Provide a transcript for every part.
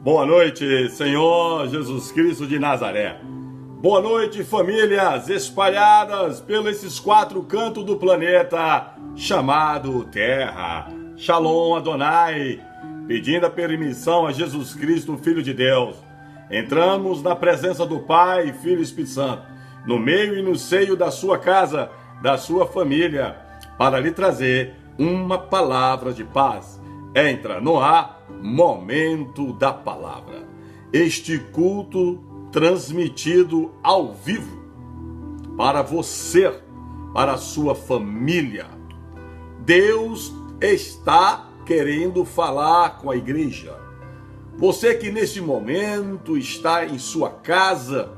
Boa noite, Senhor Jesus Cristo de Nazaré. Boa noite, famílias espalhadas pelos esses quatro cantos do planeta chamado Terra. Shalom Adonai, pedindo a permissão a Jesus Cristo, Filho de Deus. Entramos na presença do Pai, Filho e Espírito Santo, no meio e no seio da sua casa, da sua família, para lhe trazer uma palavra de paz. Entra no ar, Momento da Palavra. Este culto transmitido ao vivo para você, para a sua família. Deus está querendo falar com a igreja. Você que neste momento está em sua casa,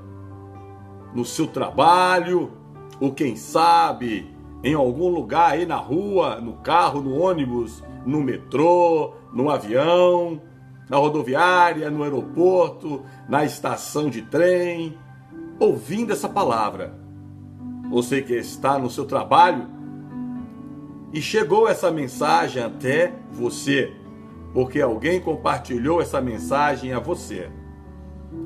no seu trabalho, ou quem sabe em algum lugar aí na rua, no carro, no ônibus, no metrô, no avião, na rodoviária, no aeroporto, na estação de trem, ouvindo essa palavra. Você que está no seu trabalho e chegou essa mensagem até você, porque alguém compartilhou essa mensagem a você.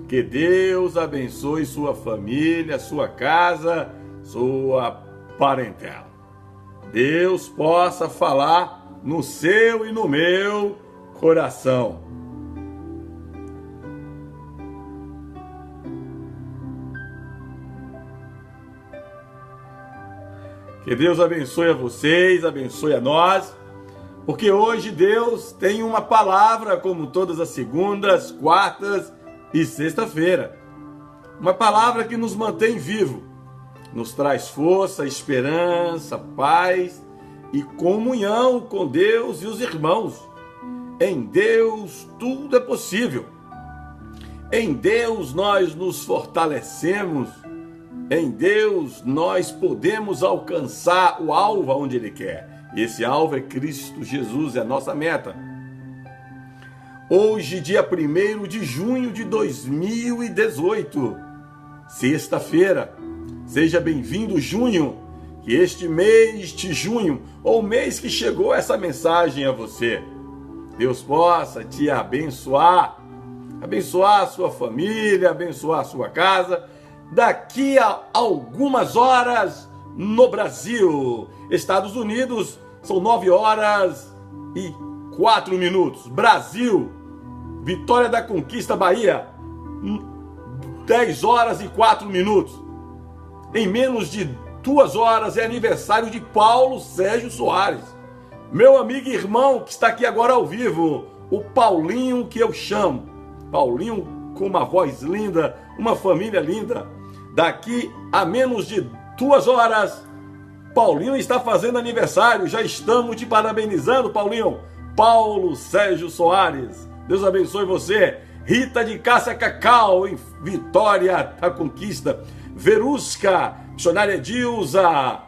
Que Deus abençoe sua família, sua casa, sua parentela. Deus possa falar no seu e no meu coração. Que Deus abençoe a vocês, abençoe a nós, porque hoje Deus tem uma palavra como todas as segundas, quartas e sexta-feira. Uma palavra que nos mantém vivo, nos traz força, esperança, paz e comunhão com Deus e os irmãos. Em Deus tudo é possível. Em Deus nós nos fortalecemos. Em Deus nós podemos alcançar o alvo onde Ele quer. E esse alvo é Cristo Jesus, é a nossa meta. Hoje, dia 1º de junho de 2018, sexta-feira. Seja bem-vindo, junho, que este mês de junho, ou mês que chegou essa mensagem a você, Deus possa te abençoar, abençoar a sua família, abençoar a sua casa. Daqui a algumas horas no Brasil, Estados Unidos, são 9h04. Brasil, Vitória da Conquista, Bahia, 10h04. Em menos de 2 horas é aniversário de Paulo Sérgio Soares. Meu amigo e irmão que está aqui agora ao vivo, o Paulinho que eu chamo. Paulinho com uma voz linda, uma família linda. Daqui a menos de 2 horas, Paulinho está fazendo aniversário. Já estamos te parabenizando, Paulinho. Paulo Sérgio Soares. Deus abençoe você. Rita de Cássia Cacau, em Vitória da Conquista. Verusca, missionária Edilza,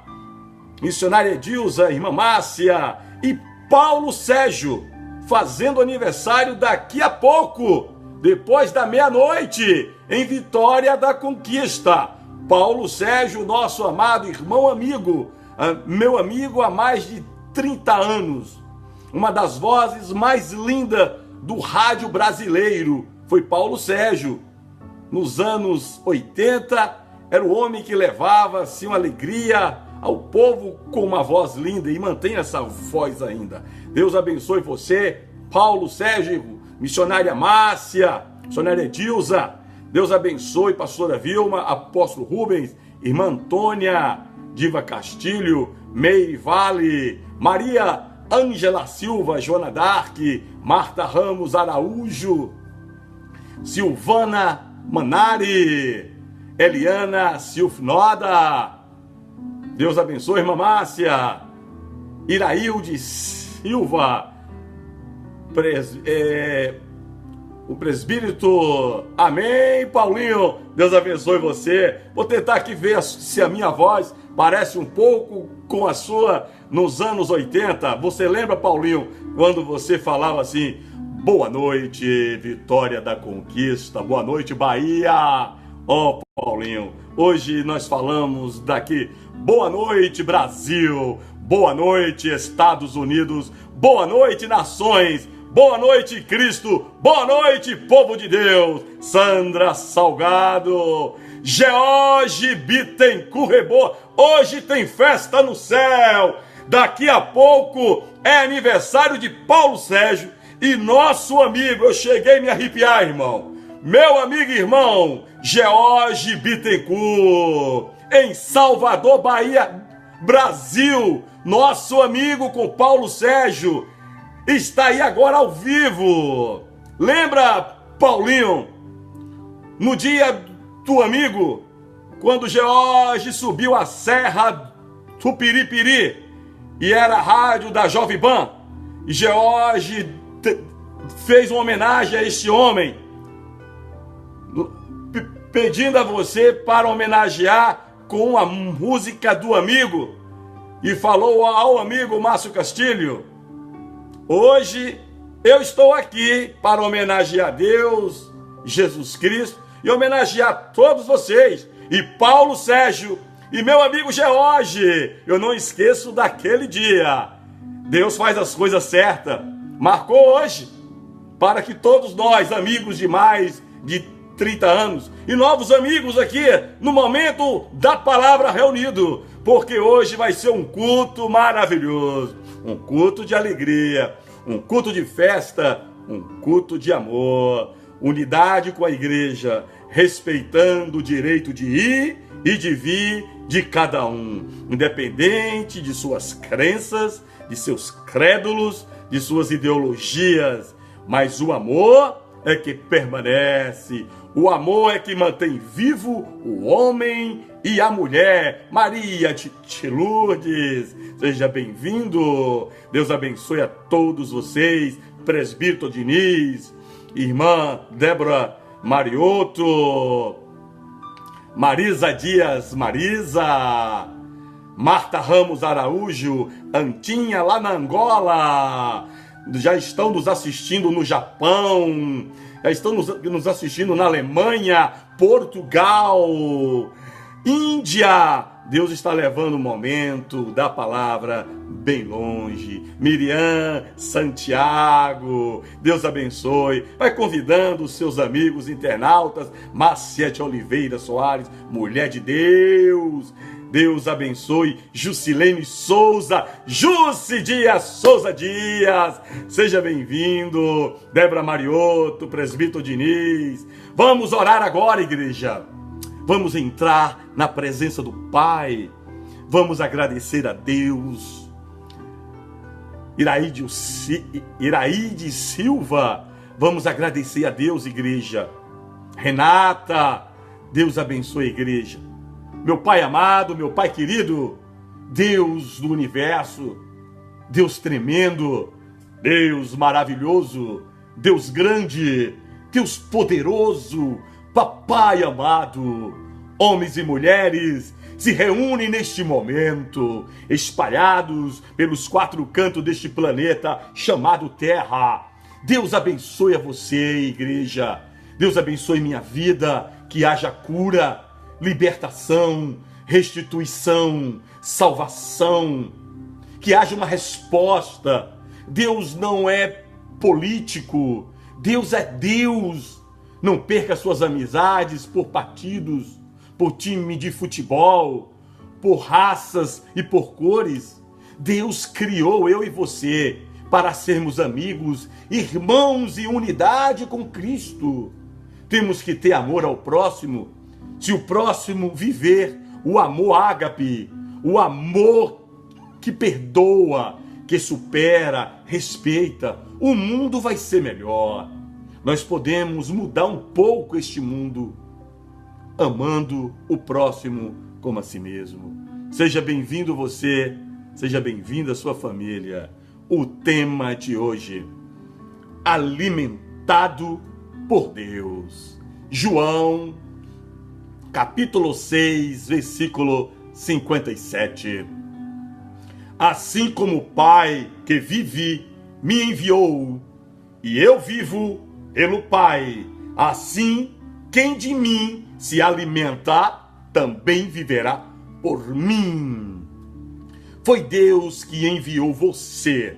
irmã Márcia e Paulo Sérgio, fazendo aniversário daqui a pouco, depois da meia-noite, em Vitória da Conquista. Paulo Sérgio, nosso amado irmão amigo, meu amigo há mais de 30 anos, uma das vozes mais lindas do rádio brasileiro, foi Paulo Sérgio. Nos anos 80, era o homem que levava assim uma alegria ao povo com uma voz linda e mantém essa voz ainda. Deus abençoe você, Paulo Sérgio, missionária Márcia, missionária Edilza. Deus abençoe pastora Vilma, apóstolo Rubens, irmã Antônia, Diva Castilho, Meire Vale, Maria Ângela Silva, Joana Dark, Marta Ramos Araújo, Silvana Manari, Eliana Silfnoda. Deus abençoe, irmã Márcia. Irailde Silva, o presbítero. Amém, Paulinho. Deus abençoe você. Vou tentar aqui ver se a minha voz parece um pouco com a sua nos anos 80. Você lembra, Paulinho, quando você falava assim: boa noite, Vitória da Conquista. Boa noite, Bahia. Ó, Paulinho, hoje nós falamos daqui. Boa noite, Brasil. Boa noite, Estados Unidos. Boa noite, nações. Boa noite, Cristo. Boa noite, povo de Deus. Sandra Salgado. George Bittencourt Rebô. Hoje tem festa no céu. Daqui a pouco é aniversário de Paulo Sérgio e nosso amigo, eu cheguei a me arrepiar, irmão. Meu amigo e irmão, George Bittencourt, em Salvador, Bahia, Brasil. Nosso amigo com Paulo Sérgio está aí agora ao vivo. Lembra, Paulinho, no dia do amigo, quando George subiu a Serra do Piripiri e era a rádio da Jovem Pan, e George fez uma homenagem a este homem, pedindo a você para homenagear com a música do amigo, e falou ao amigo Márcio Castilho: hoje eu estou aqui para homenagear Deus, Jesus Cristo, e homenagear todos vocês, e Paulo Sérgio, e meu amigo George. Eu não esqueço daquele dia. Deus faz as coisas certas. Marcou hoje, para que todos nós, amigos de mais de 30 anos, e novos amigos aqui, no momento da palavra reunido, porque hoje vai ser um culto maravilhoso, um culto de alegria, um culto de festa, um culto de amor, unidade com a igreja, respeitando o direito de ir e de vir de cada um, independente de suas crenças, de seus crédulos, de suas ideologias, mas o amor é que permanece, o amor é que mantém vivo o homem e a mulher. Maria de Lourdes, seja bem-vindo. Deus abençoe a todos vocês. Presbítero Diniz, irmã Débora Mariotto, Marisa Dias, Marisa, Marta Ramos Araújo, Antinha lá na Angola, já estão nos assistindo no Japão, já estão nos assistindo na Alemanha, Portugal, Índia. Deus está levando o momento da palavra bem longe. Miriam, Santiago, Deus abençoe. Vai convidando os seus amigos internautas. Maciete Oliveira Soares, mulher de Deus. Deus abençoe. Jusilene Souza, Jussi Dias Souza Dias, seja bem-vindo. Débora Mariotto, presbítero Diniz. Vamos orar agora, igreja. Vamos entrar na presença do Pai. Vamos agradecer a Deus. Iraíde Silva, vamos agradecer a Deus, igreja. Renata, Deus abençoe a igreja. Meu Pai amado, meu Pai querido, Deus do universo, Deus tremendo, Deus maravilhoso, Deus grande, Deus poderoso, Papai amado, homens e mulheres se reúnem neste momento, espalhados pelos 4 cantos deste planeta chamado Terra. Deus abençoe a você, igreja. Deus abençoe minha vida, que haja cura, libertação, restituição, salvação, que haja uma resposta. Deus não é político, Deus é Deus. Não perca suas amizades por partidos, por time de futebol, por raças e por cores. Deus criou eu e você para sermos amigos, irmãos em unidade com Cristo. Temos que ter amor ao próximo. Se o próximo viver o amor ágape, o amor que perdoa, que supera, respeita, o mundo vai ser melhor. Nós podemos mudar um pouco este mundo, amando o próximo como a si mesmo. Seja bem-vindo você, seja bem-vinda a sua família. O tema de hoje: alimentado por Deus. João, capítulo 6, versículo 57. Assim como o Pai que vive me enviou, e eu vivo pelo Pai, assim quem de mim se alimentar também viverá por mim. Foi Deus que enviou você.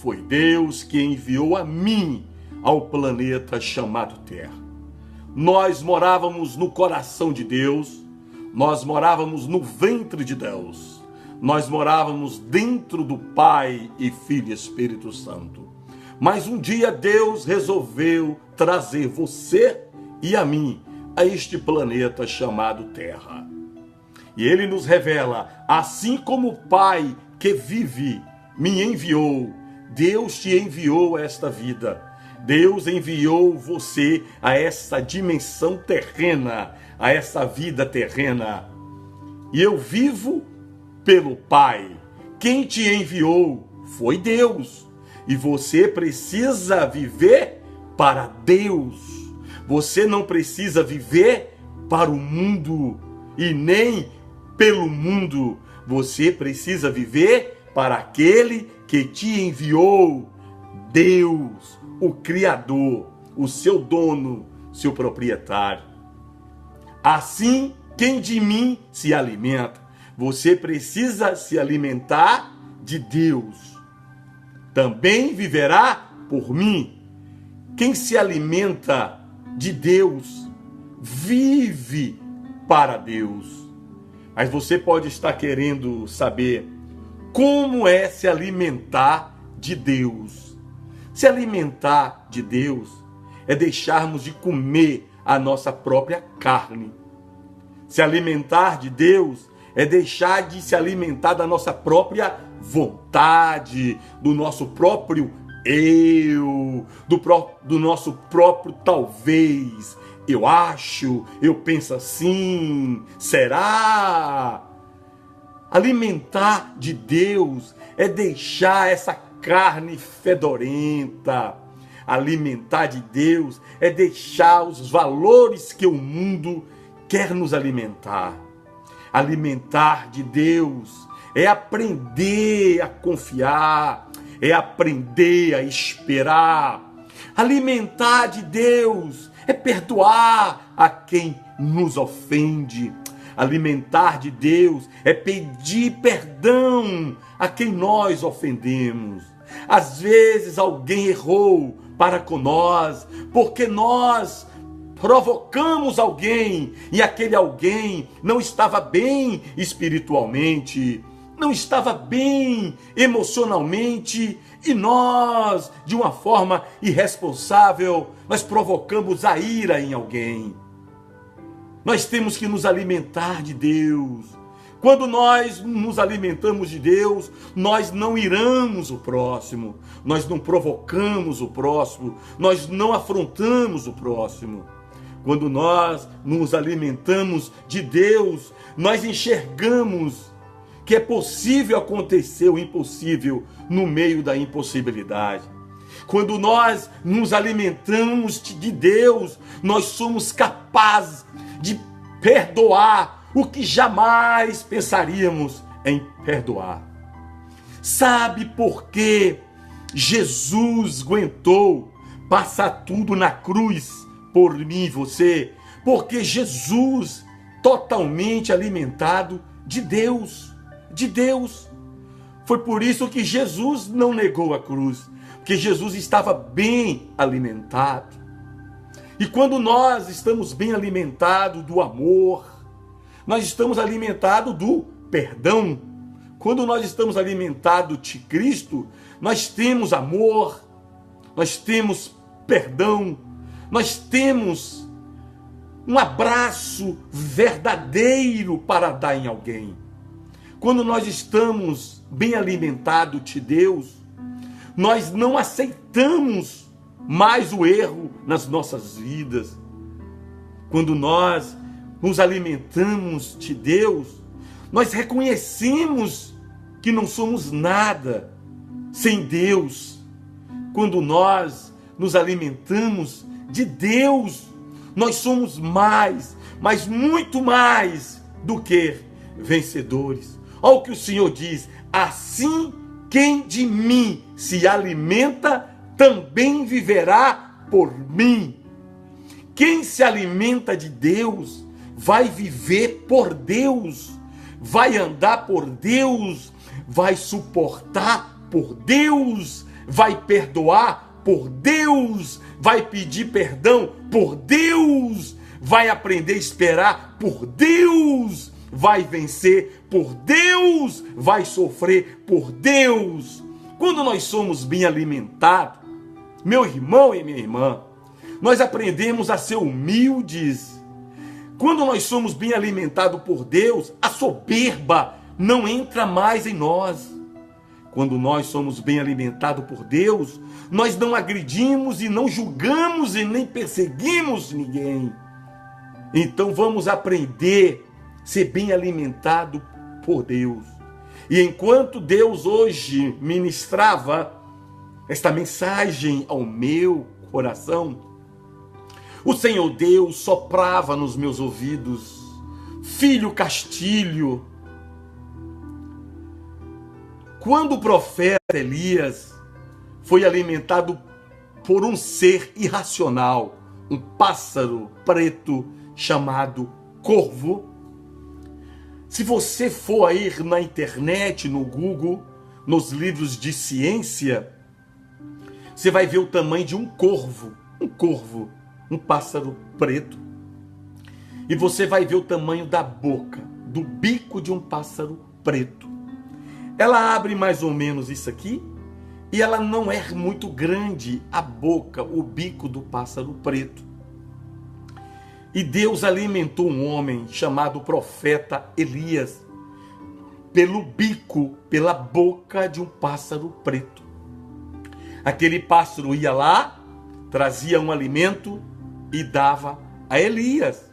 foi Deus que enviou a mim ao planeta chamado Terra. Nós morávamos no coração de Deus, nós morávamos no ventre de Deus, nós morávamos dentro do Pai e Filho e Espírito Santo. Mas um dia Deus resolveu trazer você e a mim a este planeta chamado Terra. E Ele nos revela, assim como o Pai que vive me enviou, Deus te enviou a esta vida. Deus enviou você a essa dimensão terrena, a essa vida terrena. E eu vivo pelo Pai. Quem te enviou foi Deus. E você precisa viver para Deus. Você não precisa viver para o mundo e nem pelo mundo. Você precisa viver para aquele que te enviou, Deus, o Criador, o seu dono, seu proprietário. Assim, quem de mim se alimenta, você precisa se alimentar de Deus. Também viverá por mim. Quem se alimenta de Deus, vive para Deus. Mas você pode estar querendo saber como é se alimentar de Deus. Se alimentar de Deus é deixarmos de comer a nossa própria carne. Se alimentar de Deus é deixar de se alimentar da nossa própria vontade, do nosso próprio eu, do nosso próprio talvez. Eu acho, eu penso assim, será? Alimentar de Deus é deixar essa carne fedorenta. Alimentar de Deus é deixar os valores que o mundo quer nos alimentar. Alimentar de Deus é aprender a confiar, é aprender a esperar. Alimentar de Deus é perdoar a quem nos ofende. Alimentar de Deus é pedir perdão a quem nós ofendemos. Às vezes alguém errou para com nós, porque nós provocamos alguém e aquele alguém não estava bem espiritualmente, não estava bem emocionalmente e nós, de uma forma irresponsável, nós provocamos a ira em alguém. Nós temos que nos alimentar de Deus. Quando nós nos alimentamos de Deus, nós não iramos o próximo, nós não provocamos o próximo, nós não afrontamos o próximo. Quando nós nos alimentamos de Deus, nós enxergamos que é possível acontecer o impossível no meio da impossibilidade. Quando nós nos alimentamos de Deus, nós somos capazes de perdoar o que jamais pensaríamos em perdoar. Sabe por que Jesus aguentou passar tudo na cruz por mim e você? Porque Jesus, totalmente alimentado de Deus. De Deus. Foi por isso que Jesus não negou a cruz, porque Jesus estava bem alimentado. E quando nós estamos bem alimentados do amor, nós estamos alimentados do perdão. Quando nós estamos alimentados de Cristo, nós temos amor, nós temos perdão, nós temos um abraço verdadeiro para dar em alguém. Quando nós estamos bem alimentados de Deus, nós não aceitamos mais o erro nas nossas vidas. Quando nós nos alimentamos de Deus, nós reconhecemos que não somos nada sem Deus. Quando nós nos alimentamos de Deus, nós somos mais, mas muito mais do que vencedores. Olha o que o Senhor diz: assim quem de mim se alimenta, também viverá por mim. Quem se alimenta de Deus, vai viver por Deus, vai andar por Deus, vai suportar por Deus, vai perdoar por Deus, vai pedir perdão por Deus, vai aprender a esperar por Deus, vai vencer por Deus, vai sofrer por Deus. Quando nós somos bem alimentados, meu irmão e minha irmã, nós aprendemos a ser humildes. Quando nós somos bem alimentados por Deus, a soberba não entra mais em nós. Quando nós somos bem alimentados por Deus, nós não agredimos e não julgamos e nem perseguimos ninguém. Então vamos aprender a ser bem alimentado por Deus. E enquanto Deus hoje ministrava esta mensagem ao meu coração, o Senhor Deus soprava nos meus ouvidos: Filho Castilho, quando o profeta Elias foi alimentado por um ser irracional, um pássaro preto chamado corvo. Se você for aí na internet, no Google, nos livros de ciência, você vai ver o tamanho de um corvo, um pássaro preto. E você vai ver o tamanho da boca, do bico de um pássaro preto. Ela abre mais ou menos isso aqui, e ela não é muito grande, a boca, o bico do pássaro preto. E Deus alimentou um homem chamado profeta Elias pelo bico, pela boca de um pássaro preto. Aquele pássaro ia lá, trazia um alimento e dava a Elias.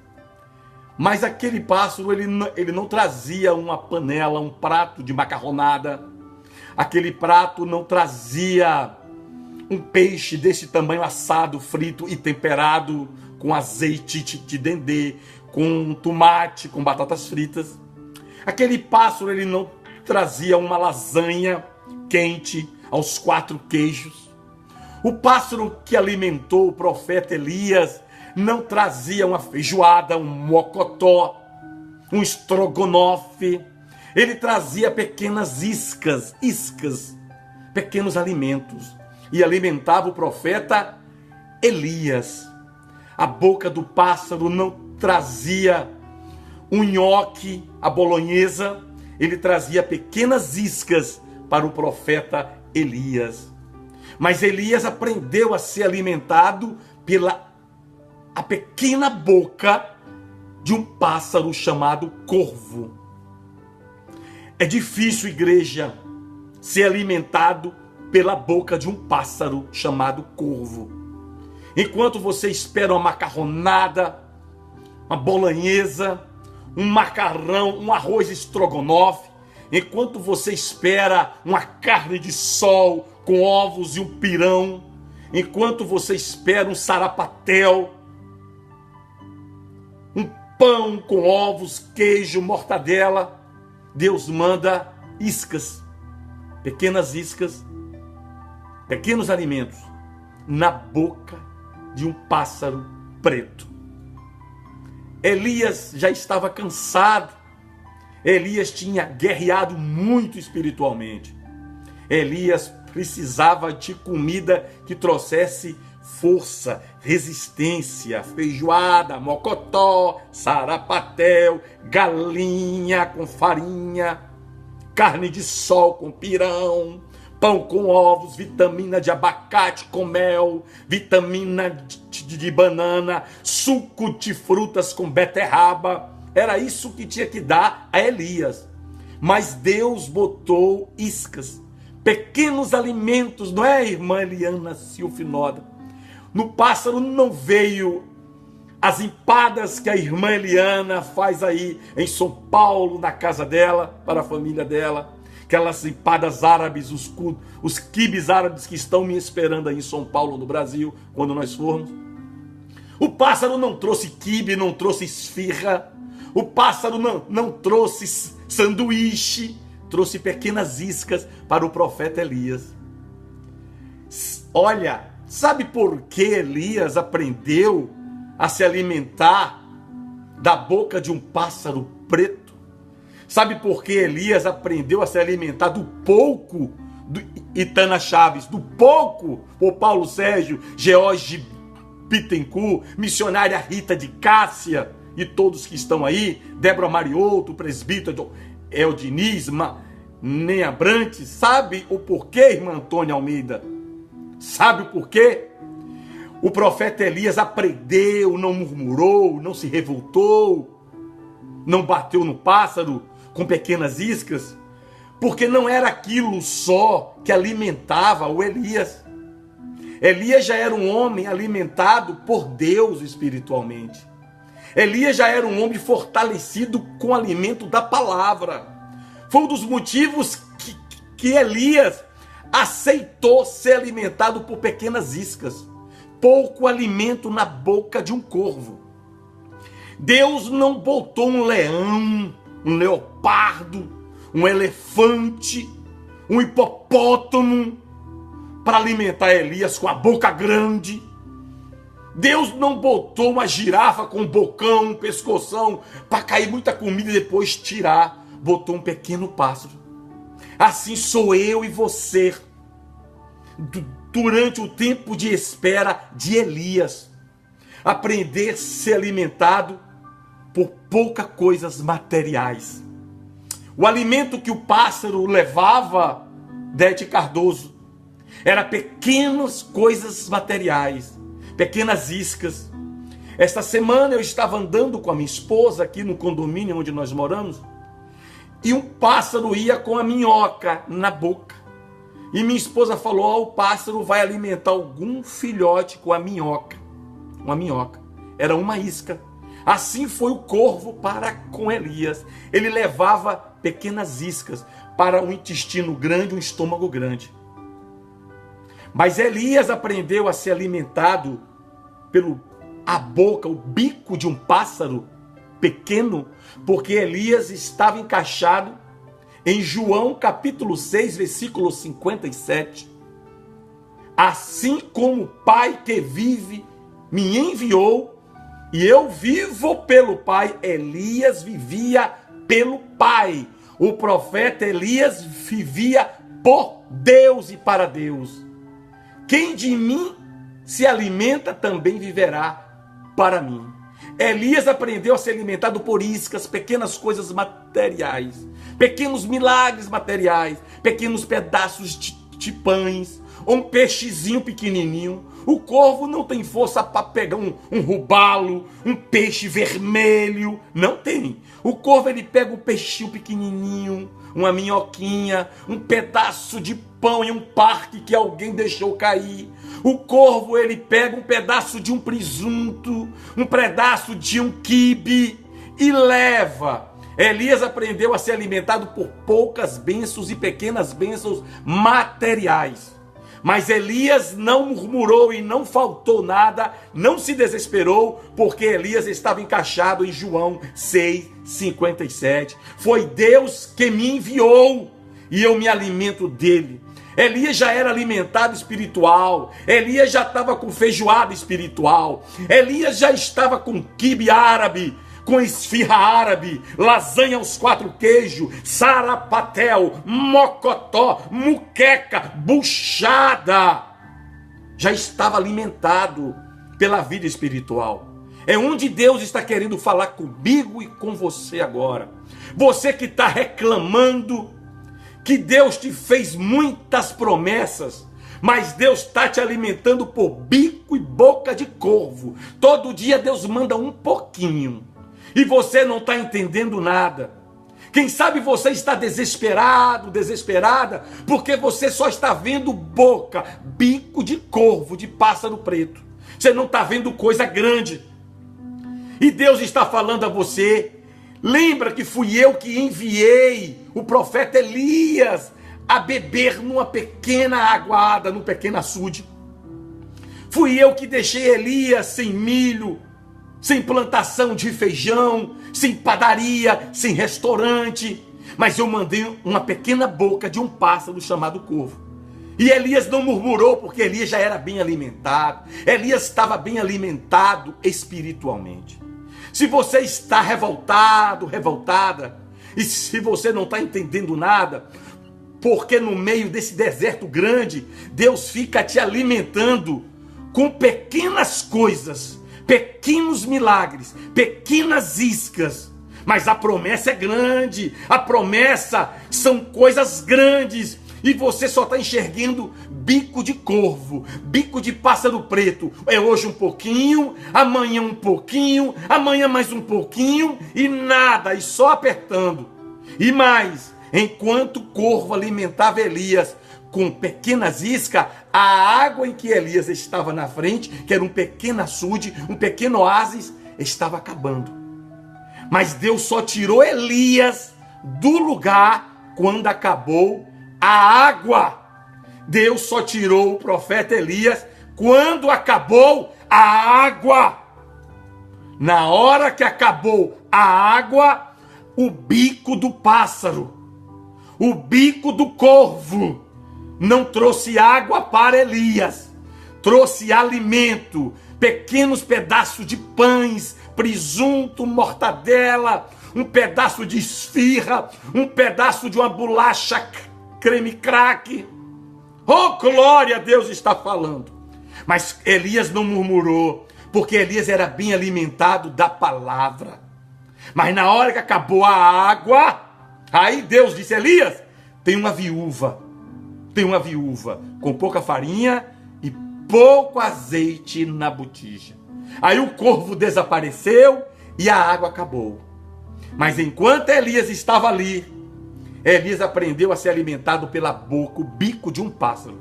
Mas aquele pássaro, ele não trazia uma panela, um prato de macarronada. Aquele prato não trazia um peixe desse tamanho assado, frito e temperado com azeite de dendê, com tomate, com batatas fritas. Aquele pássaro, ele não trazia uma lasanha quente aos 4 queijos. O pássaro que alimentou o profeta Elias não trazia uma feijoada, um mocotó, um estrogonofe. Ele trazia pequenas iscas, pequenos alimentos, e alimentava o profeta Elias. A boca do pássaro não trazia um nhoque, a bolonhesa, ele trazia pequenas iscas para o profeta Elias. Mas Elias aprendeu a ser alimentado pela a pequena boca de um pássaro chamado corvo. É difícil, igreja, ser alimentado pela boca de um pássaro chamado corvo. Enquanto você espera uma macarronada, uma bolonhesa, um macarrão, um arroz estrogonofe, enquanto você espera uma carne de sol com ovos e um pirão, enquanto você espera um sarapatel, um pão com ovos, queijo, mortadela, Deus manda iscas, pequenas iscas, pequenos alimentos na boca de um pássaro preto. Elias já estava cansado. Elias tinha guerreado muito espiritualmente. Elias precisava de comida que trouxesse força, resistência, feijoada, mocotó, sarapatel, galinha com farinha, carne de sol com pirão, pão com ovos, vitamina de abacate com mel, vitamina de banana, suco de frutas com beterraba. Era isso que tinha que dar a Elias. Mas Deus botou iscas, pequenos alimentos, não é, irmã Eliana Silfinoda? No pássaro não veio as empadas que a irmã Eliana faz aí em São Paulo, na casa dela, para a família dela. Aquelas empadas árabes, os quibes árabes que estão me esperando aí em São Paulo, no Brasil, quando nós formos. O pássaro não trouxe quibe, não trouxe esfirra. O pássaro não trouxe sanduíche, trouxe pequenas iscas para o profeta Elias. Olha, sabe por que Elias aprendeu a se alimentar da boca de um pássaro preto? Sabe por que Elias aprendeu a se alimentar do pouco do Itana Chaves, do pouco por Paulo Sérgio, George Bittencourt, missionária Rita de Cássia e todos que estão aí, Débora Mariotto, presbítero Eldiniz, Ney Abrantes. Sabe o porquê, irmã Antônia Almeida? Sabe o porquê? O profeta Elias aprendeu, não murmurou, não se revoltou, não bateu no pássaro com pequenas iscas, porque não era aquilo só que alimentava o Elias. Elias já era um homem alimentado por Deus espiritualmente. Elias já era um homem fortalecido com o alimento da palavra. Foi um dos motivos que Elias aceitou ser alimentado por pequenas iscas. Pouco alimento na boca de um corvo. Deus não botou um leão, um leopardo, um elefante, um hipopótamo para alimentar Elias com a boca grande. Deus não botou uma girafa com um bocão, um pescoção, para cair muita comida e depois tirar. Botou um pequeno pássaro. Assim sou eu e você. Durante o tempo de espera de Elias, aprender a ser alimentado por poucas coisas materiais. O alimento que o pássaro levava, Dete Cardoso, era pequenas coisas materiais, pequenas iscas. Esta semana eu estava andando com a minha esposa aqui no condomínio onde nós moramos, e um pássaro ia com a minhoca na boca. E minha esposa falou: o pássaro vai alimentar algum filhote com a minhoca. Uma minhoca. Era uma isca. Assim foi o corvo para com Elias. Ele levava pequenas iscas para um intestino grande, um estômago grande. Mas Elias aprendeu a ser alimentado pelo a boca, o bico de um pássaro pequeno, porque Elias estava encaixado em João capítulo 6, versículo 57. Assim como o Pai que vive me enviou, e eu vivo pelo Pai. Elias vivia pelo Pai. O profeta Elias vivia por Deus e para Deus. Quem de mim se alimenta também viverá para mim. Elias aprendeu a ser alimentado por iscas, pequenas coisas materiais, pequenos milagres materiais, pequenos pedaços de pães, ou um peixezinho pequenininho. O corvo não tem força para pegar um robalo, um peixe vermelho, não tem. O corvo ele pega um peixinho pequenininho, uma minhoquinha, um pedaço de pão em um parque que alguém deixou cair. O corvo ele pega um pedaço de um presunto, um pedaço de um quibe e leva. Elias aprendeu a ser alimentado por poucas bênçãos e pequenas bênçãos materiais. Mas Elias não murmurou e não faltou nada, não se desesperou, porque Elias estava encaixado em João 6,57. Foi Deus que me enviou e eu me alimento dele. Elias já era alimentado espiritual, Elias já estava com feijoada espiritual, Elias já estava com quibe árabe, com esfirra árabe, lasanha aos 4 queijos, sarapatel, mocotó, muqueca, buchada. Já estava alimentado pela vida espiritual. É onde Deus está querendo falar comigo e com você agora. Você que está reclamando que Deus te fez muitas promessas, mas Deus está te alimentando por bico e boca de corvo. Todo dia Deus manda um pouquinho. E você não está entendendo nada. Quem sabe você está desesperado, desesperada, porque você só está vendo boca, bico de corvo, de pássaro preto. Você não está vendo coisa grande. E Deus está falando a você: lembra que fui eu que enviei o profeta Elias a beber numa pequena aguada, num pequeno açude. Fui eu que deixei Elias sem milho, sem plantação de feijão, sem padaria, sem restaurante. Mas eu mandei uma pequena boca de um pássaro chamado corvo. E Elias não murmurou, porque Elias já era bem alimentado. Elias estava bem alimentado espiritualmente. Se você está revoltado, revoltada, e se você não está entendendo nada, Porque no meio desse deserto grande, Deus fica te alimentando com pequenas coisas, pequenos milagres, pequenas iscas. Mas a promessa é grande, a promessa são coisas grandes. E você só está enxergando bico de corvo, bico de pássaro preto. É hoje um pouquinho, amanhã um pouquinho, amanhã mais um pouquinho e nada, e só apertando. E mais, enquanto o corvo alimentava Elias com pequenas iscas, a água em que Elias estava na frente, que era um pequeno açude, um pequeno oásis, estava acabando. Mas Deus só tirou Elias do lugar quando acabou a água. Deus só tirou o profeta Elias quando acabou a água. Na hora que acabou a água, o bico do pássaro, o bico do corvo, não trouxe água para Elias, trouxe alimento, pequenos pedaços de pães, presunto, mortadela, um pedaço de esfirra, um pedaço de uma bolacha creme crack. Oh, glória a Deus está falando. Mas Elias não murmurou, porque Elias era bem alimentado da palavra. Mas na hora que acabou a água, aí Deus disse: Elias, tem uma viúva com pouca farinha e pouco azeite na botija. Aí o corvo desapareceu e a água acabou. Mas enquanto Elias estava ali, Elias aprendeu a ser alimentado pela boca, o bico de um pássaro.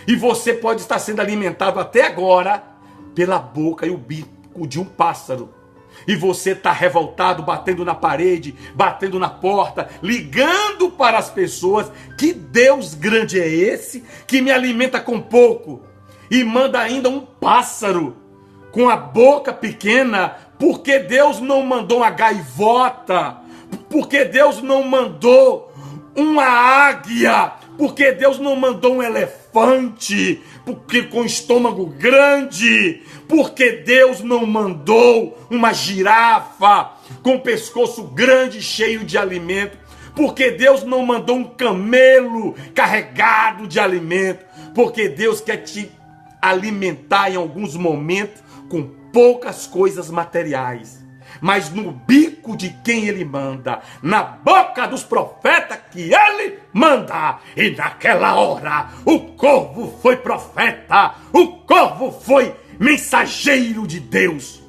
E você pode estar sendo alimentado até agora pela boca e o bico de um pássaro. E você está revoltado, batendo na parede, batendo na porta, ligando para as pessoas. Que Deus grande é esse que me alimenta com pouco e manda ainda um pássaro com a boca pequena? Porque Deus não mandou uma gaivota, porque Deus não mandou uma águia, porque Deus não mandou um elefante, porque com estômago grande, porque Deus não mandou uma girafa com pescoço grande cheio de alimento, porque Deus não mandou um camelo carregado de alimento, porque Deus quer te alimentar em alguns momentos com poucas coisas materiais, mas no bico de quem ele manda, na boca dos profetas que ele manda. E naquela hora o corvo foi profeta, o corvo foi mensageiro de Deus.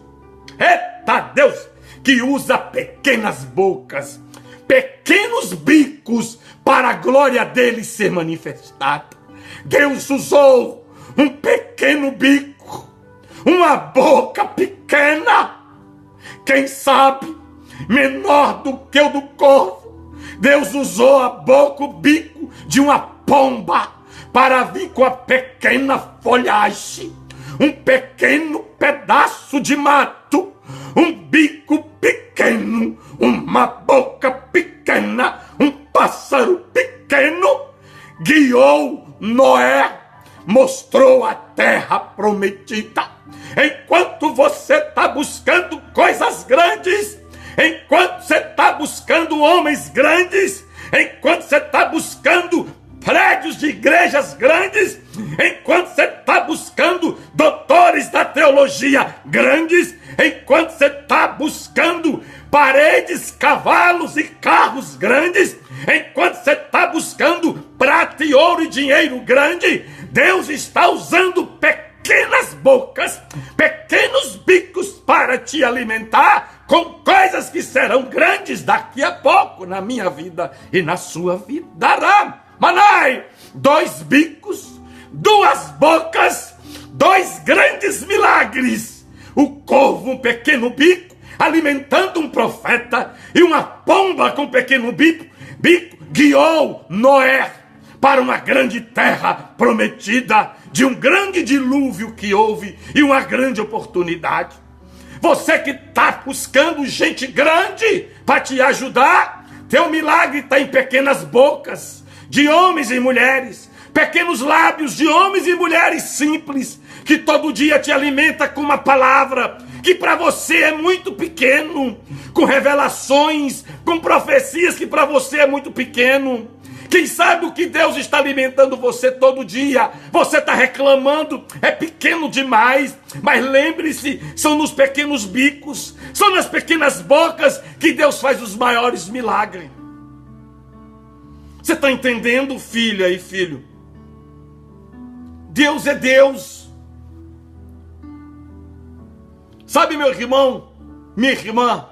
Eita Deus, que usa pequenas bocas, pequenos bicos para a glória dele ser manifestada. Deus usou um pequeno bico, uma boca pequena, quem sabe menor do que o do corvo. Deus usou a boca, o bico de uma pomba para vir com a pequena folhagem, um pequeno pedaço de mato, um bico pequeno, uma boca pequena, um pássaro pequeno. Guiou Noé, mostrou a terra prometida. Enquanto você está buscando coisas grandes, enquanto você está buscando homens grandes, enquanto você está buscando prédios de igrejas grandes, enquanto você está buscando doutores da teologia grandes, enquanto você está buscando paredes, cavalos e carros grandes, enquanto você está buscando prata e ouro e dinheiro grande, Deus está usando pequenas bocas, pequenos bicos para te alimentar com coisas que serão grandes daqui a pouco na minha vida e na sua vida. Manai, 2 bicos, 2 bocas, 2 grandes milagres. O corvo, um pequeno bico, alimentando um profeta, e uma pomba com um pequeno bico guiou Noé para uma grande terra prometida, de um grande dilúvio que houve e uma grande oportunidade. Você que está buscando gente grande para te ajudar, teu milagre está em pequenas bocas de homens e mulheres, pequenos lábios de homens e mulheres simples, que todo dia te alimenta com uma palavra que para você é muito pequeno, com revelações, com profecias que para você é muito pequeno. Quem sabe o que Deus está alimentando você todo dia? Você está reclamando, é pequeno demais. Mas lembre-se, são nos pequenos bicos, são nas pequenas bocas que Deus faz os maiores milagres. Você está entendendo, filha e filho? Deus é Deus. Sabe, meu irmão, minha irmã,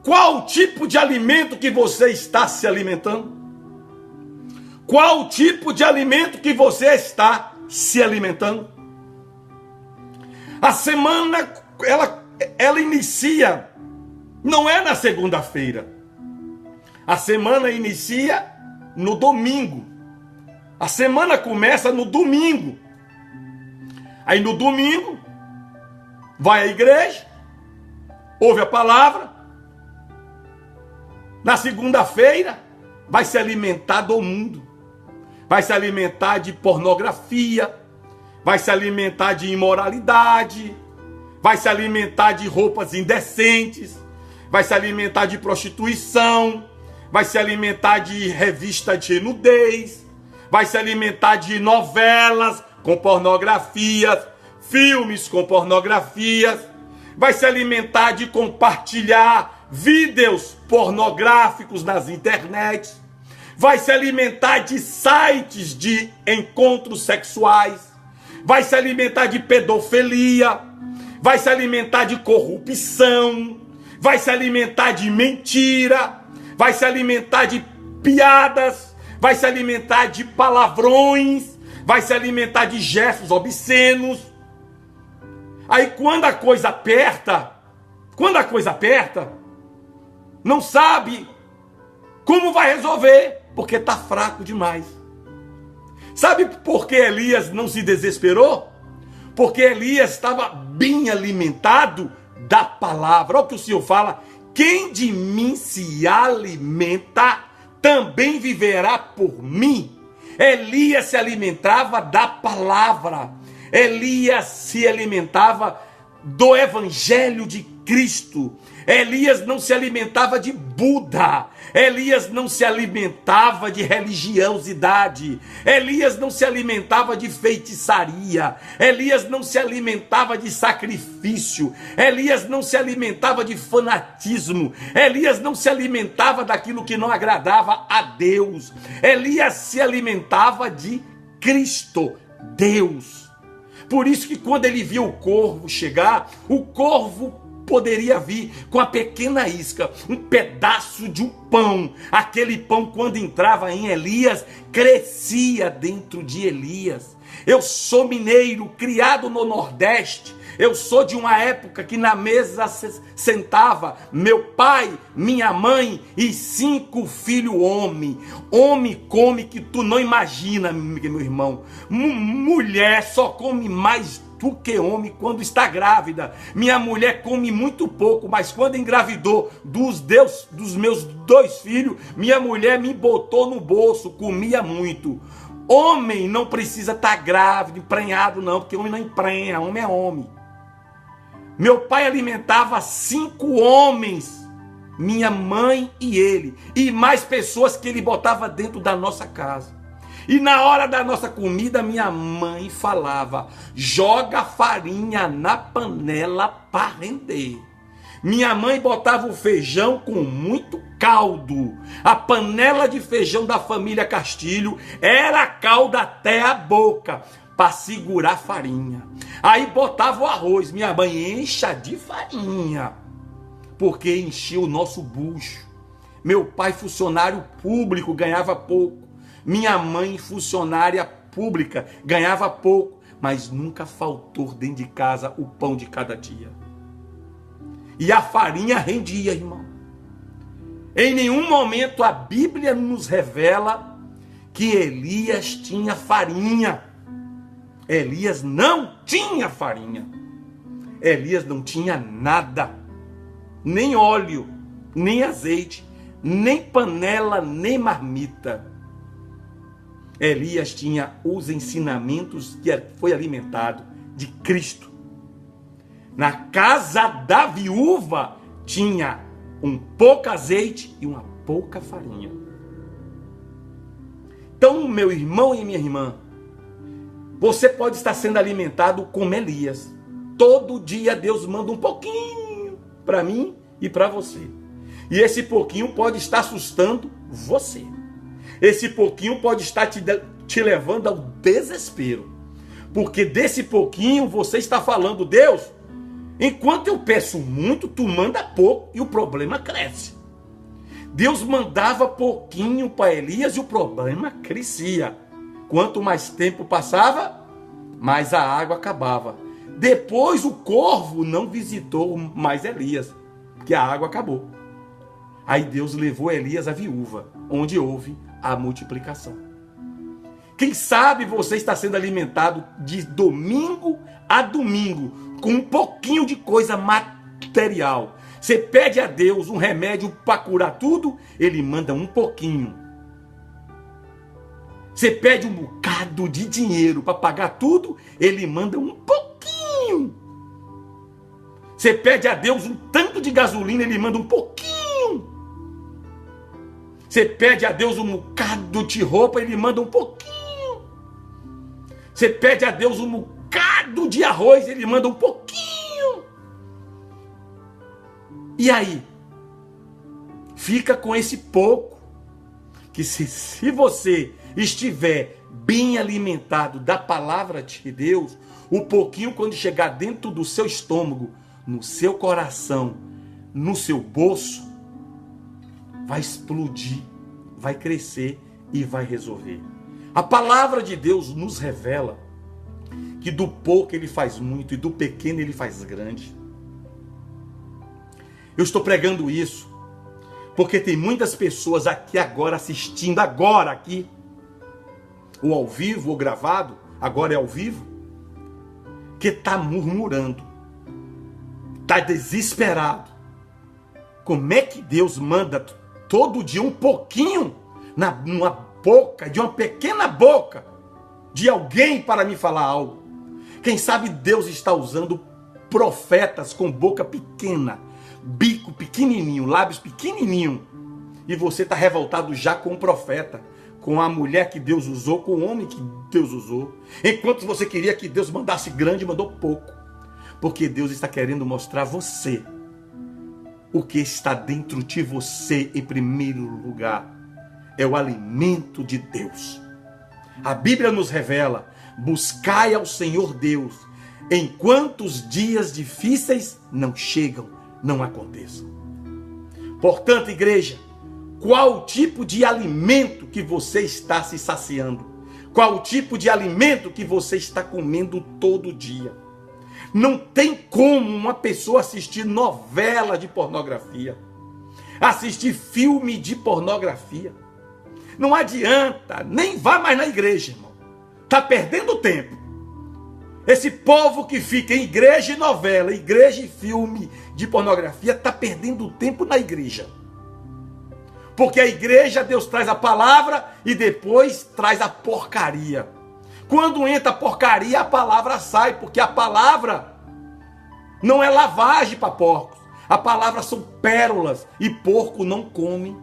qual o tipo de alimento que você está se alimentando? Qual o tipo de alimento que você está se alimentando? A semana, ela inicia, não é na segunda-feira. A semana inicia no domingo. A semana começa no domingo. Aí no domingo, vai à igreja, ouve a palavra. Na segunda-feira, vai se alimentar do mundo. Vai se alimentar de pornografia. Vai se alimentar de imoralidade. Vai se alimentar de roupas indecentes. Vai se alimentar de prostituição. Vai se alimentar de revista de nudez. Vai se alimentar de novelas com pornografias, filmes com pornografias. Vai se alimentar de compartilhar vídeos pornográficos nas internets. Vai se alimentar de sites de encontros sexuais. Vai se alimentar de pedofilia. Vai se alimentar de corrupção. Vai se alimentar de mentira. Vai se alimentar de piadas. Vai se alimentar de palavrões. Vai se alimentar de gestos obscenos. Aí quando a coisa aperta, não sabe como vai resolver, porque está fraco demais. Sabe por que Elias não se desesperou? Porque Elias estava bem alimentado da palavra. Olha o que o Senhor fala: quem de mim se alimenta, também viverá por mim. Elias se alimentava da palavra. Elias se alimentava do evangelho de Cristo. Elias não se alimentava de Buda. Elias não se alimentava de religiosidade. Elias não se alimentava de feitiçaria. Elias não se alimentava de sacrifício. Elias não se alimentava de fanatismo. Elias não se alimentava daquilo que não agradava a Deus. Elias se alimentava de Cristo, Deus. Por isso que quando ele viu o corvo chegar, o corvo poderia vir com a pequena isca, um pedaço de um pão. Aquele pão, quando entrava em Elias, crescia dentro de Elias. Eu sou mineiro, criado no Nordeste. Eu sou de uma época que na mesa sentava meu pai, minha mãe e 5 filhos homem. Homem come que tu não imagina, meu irmão. Mulher só come mais do que homem quando está grávida. Minha mulher come muito pouco, mas quando engravidou dos meus 2 filhos, minha mulher me botou no bolso, comia muito. Homem não precisa estar grávido, emprenhado não, porque homem não emprenha, homem é homem. Meu pai alimentava 5 homens, minha mãe e ele, e mais pessoas que ele botava dentro da nossa casa. E na hora da nossa comida, minha mãe falava: joga farinha na panela para render. Minha mãe botava o feijão com muito caldo. A panela de feijão da família Castilho era caldo até a boca, para segurar a farinha. Aí botava o arroz. Minha mãe encha de farinha, porque enchia o nosso bucho. Meu pai, funcionário público, ganhava pouco. Minha mãe, funcionária pública, ganhava pouco, mas nunca faltou dentro de casa o pão de cada dia. E a farinha rendia, irmão. Em nenhum momento a Bíblia nos revela que Elias tinha farinha. Elias não tinha farinha. Elias não tinha nada. Nem óleo, nem azeite, nem panela, nem marmita. Elias tinha os ensinamentos que foi alimentado de Cristo. Na casa da viúva tinha um pouco azeite e uma pouca farinha. Então, meu irmão e minha irmã, você pode estar sendo alimentado como Elias. Todo dia Deus manda um pouquinho para mim e para você. E esse pouquinho pode estar assustando você. Esse pouquinho pode estar te levando ao desespero. Porque desse pouquinho você está falando: Deus, enquanto eu peço muito, tu manda pouco e o problema cresce. Deus mandava pouquinho para Elias e o problema crescia. Quanto mais tempo passava, mais a água acabava. Depois o corvo não visitou mais Elias, porque a água acabou. Aí Deus levou Elias à viúva, onde houve a multiplicação. Quem sabe você está sendo alimentado de domingo a domingo, com um pouquinho de coisa material. Você pede a Deus um remédio para curar tudo, Ele manda um pouquinho. Você pede um bocado de dinheiro para pagar tudo, Ele manda um pouquinho. Você pede a Deus um tanto de gasolina, Ele manda um pouquinho. Você pede a Deus um bocado de roupa, Ele manda um pouquinho. Você pede a Deus um bocado de arroz, Ele manda um pouquinho. E aí? Fica com esse pouco, que se você estiver bem alimentado da palavra de Deus, o pouquinho, quando chegar dentro do seu estômago, no seu coração, no seu bolso, vai explodir, vai crescer e vai resolver. A palavra de Deus nos revela que do pouco Ele faz muito e do pequeno Ele faz grande. Eu estou pregando isso porque tem muitas pessoas aqui agora assistindo, agora aqui, ou ao vivo ou gravado, agora é ao vivo, que está murmurando, está desesperado. Como é que Deus manda todo dia um pouquinho numa boca, de uma pequena boca de alguém para me falar algo? Quem sabe Deus está usando profetas com boca pequena, bico pequenininho, lábios pequenininho, e você está revoltado já com o profeta, com a mulher que Deus usou, com o homem que Deus usou. Enquanto você queria que Deus mandasse grande, mandou pouco. Porque Deus está querendo mostrar a você o que está dentro de você em primeiro lugar. É o alimento de Deus. A Bíblia nos revela: buscai ao Senhor Deus, enquanto os dias difíceis não chegam, não aconteçam. Portanto, igreja, qual o tipo de alimento que você está se saciando? Qual o tipo de alimento que você está comendo todo dia? Não tem como uma pessoa assistir novela de pornografia, assistir filme de pornografia. Não adianta, nem vá mais na igreja, irmão. Está perdendo tempo. Esse povo que fica em igreja e novela, igreja e filme de pornografia, está perdendo tempo na igreja. Porque a igreja, Deus traz a palavra e depois traz a porcaria. Quando entra a porcaria, a palavra sai, porque a palavra não é lavagem para porcos. A palavra são pérolas e porco não come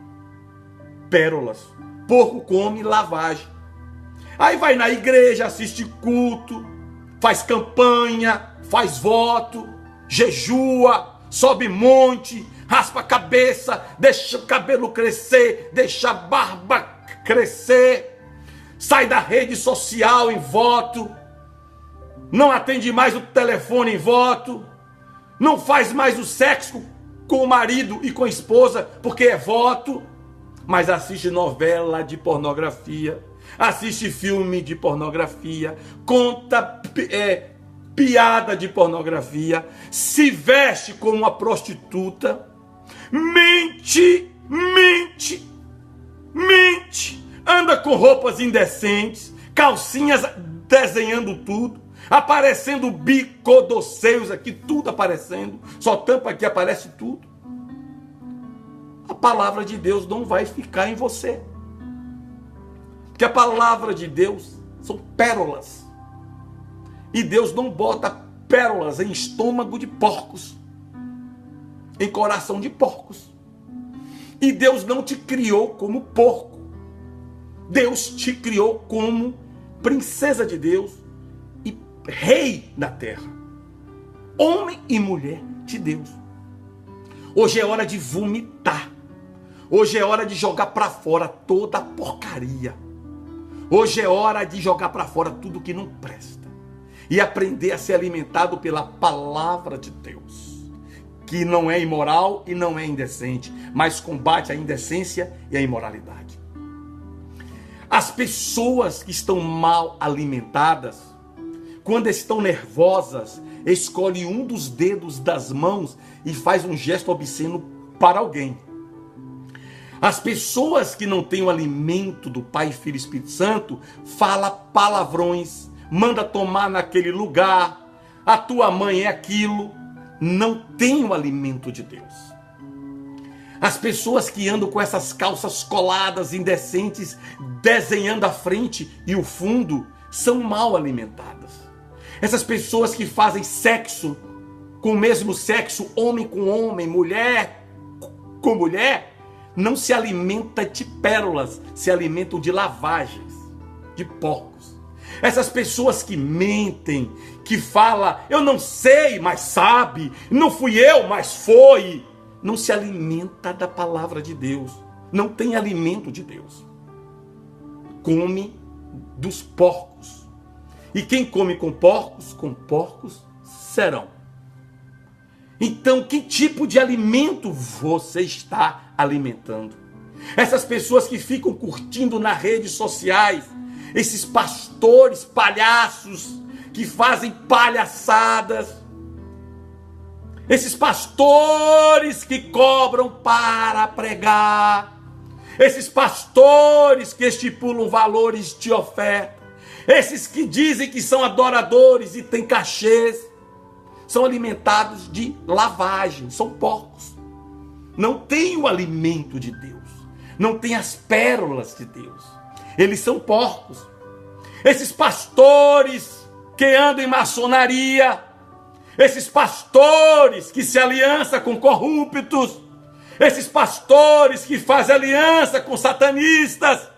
pérolas. Porco come lavagem. Aí vai na igreja, assiste culto, faz campanha, faz voto, jejua, sobe monte, raspa a cabeça, deixa o cabelo crescer, deixa a barba crescer, sai da rede social em voto, não atende mais o telefone em voto, não faz mais o sexo com o marido e com a esposa porque é voto, mas assiste novela de pornografia, assiste filme de pornografia, conta piada de pornografia, se veste como uma prostituta, mente, anda com roupas indecentes, calcinhas desenhando tudo, aparecendo bicodoceios aqui, tudo aparecendo, só tampa aqui, aparece tudo. A palavra de Deus não vai ficar em você. Porque a palavra de Deus são pérolas. E Deus não bota pérolas em estômago de porcos, em coração de porcos. E Deus não te criou como porco. Deus te criou como princesa de Deus e rei da terra. Homem e mulher de Deus. Hoje é hora de vomitar. Hoje é hora de jogar para fora toda a porcaria. Hoje é hora de jogar para fora tudo que não presta. E aprender a ser alimentado pela palavra de Deus. Que não é imoral e não é indecente, mas combate a indecência e a imoralidade. As pessoas que estão mal alimentadas, quando estão nervosas, escolhe um dos dedos das mãos e faz um gesto obsceno para alguém. As pessoas que não têm o alimento do Pai, Filho e Espírito Santo, fala palavrões, manda tomar naquele lugar, a tua mãe é aquilo, não tem o alimento de Deus. As pessoas que andam com essas calças coladas, indecentes, desenhando a frente e o fundo, são mal alimentadas. Essas pessoas que fazem sexo com o mesmo sexo, homem com homem, mulher com mulher, não se alimenta de pérolas, se alimentam de lavagens, de porcos. Essas pessoas que mentem, que falam, eu não sei, mas sabe, não fui eu, mas foi, não se alimenta da palavra de Deus, não tem alimento de Deus. Come dos porcos. E quem come com porcos serão. Então, que tipo de alimento você está alimentando? Essas pessoas que ficam curtindo nas redes sociais, esses pastores palhaços que fazem palhaçadas, esses pastores que cobram para pregar, esses pastores que estipulam valores de oferta, esses que dizem que são adoradores e têm cachês, são alimentados de lavagem, são porcos. Não tem o alimento de Deus, não tem as pérolas de Deus. Eles são porcos. Esses pastores que andam em maçonaria, esses pastores que se aliançam com corruptos, esses pastores que fazem aliança com satanistas,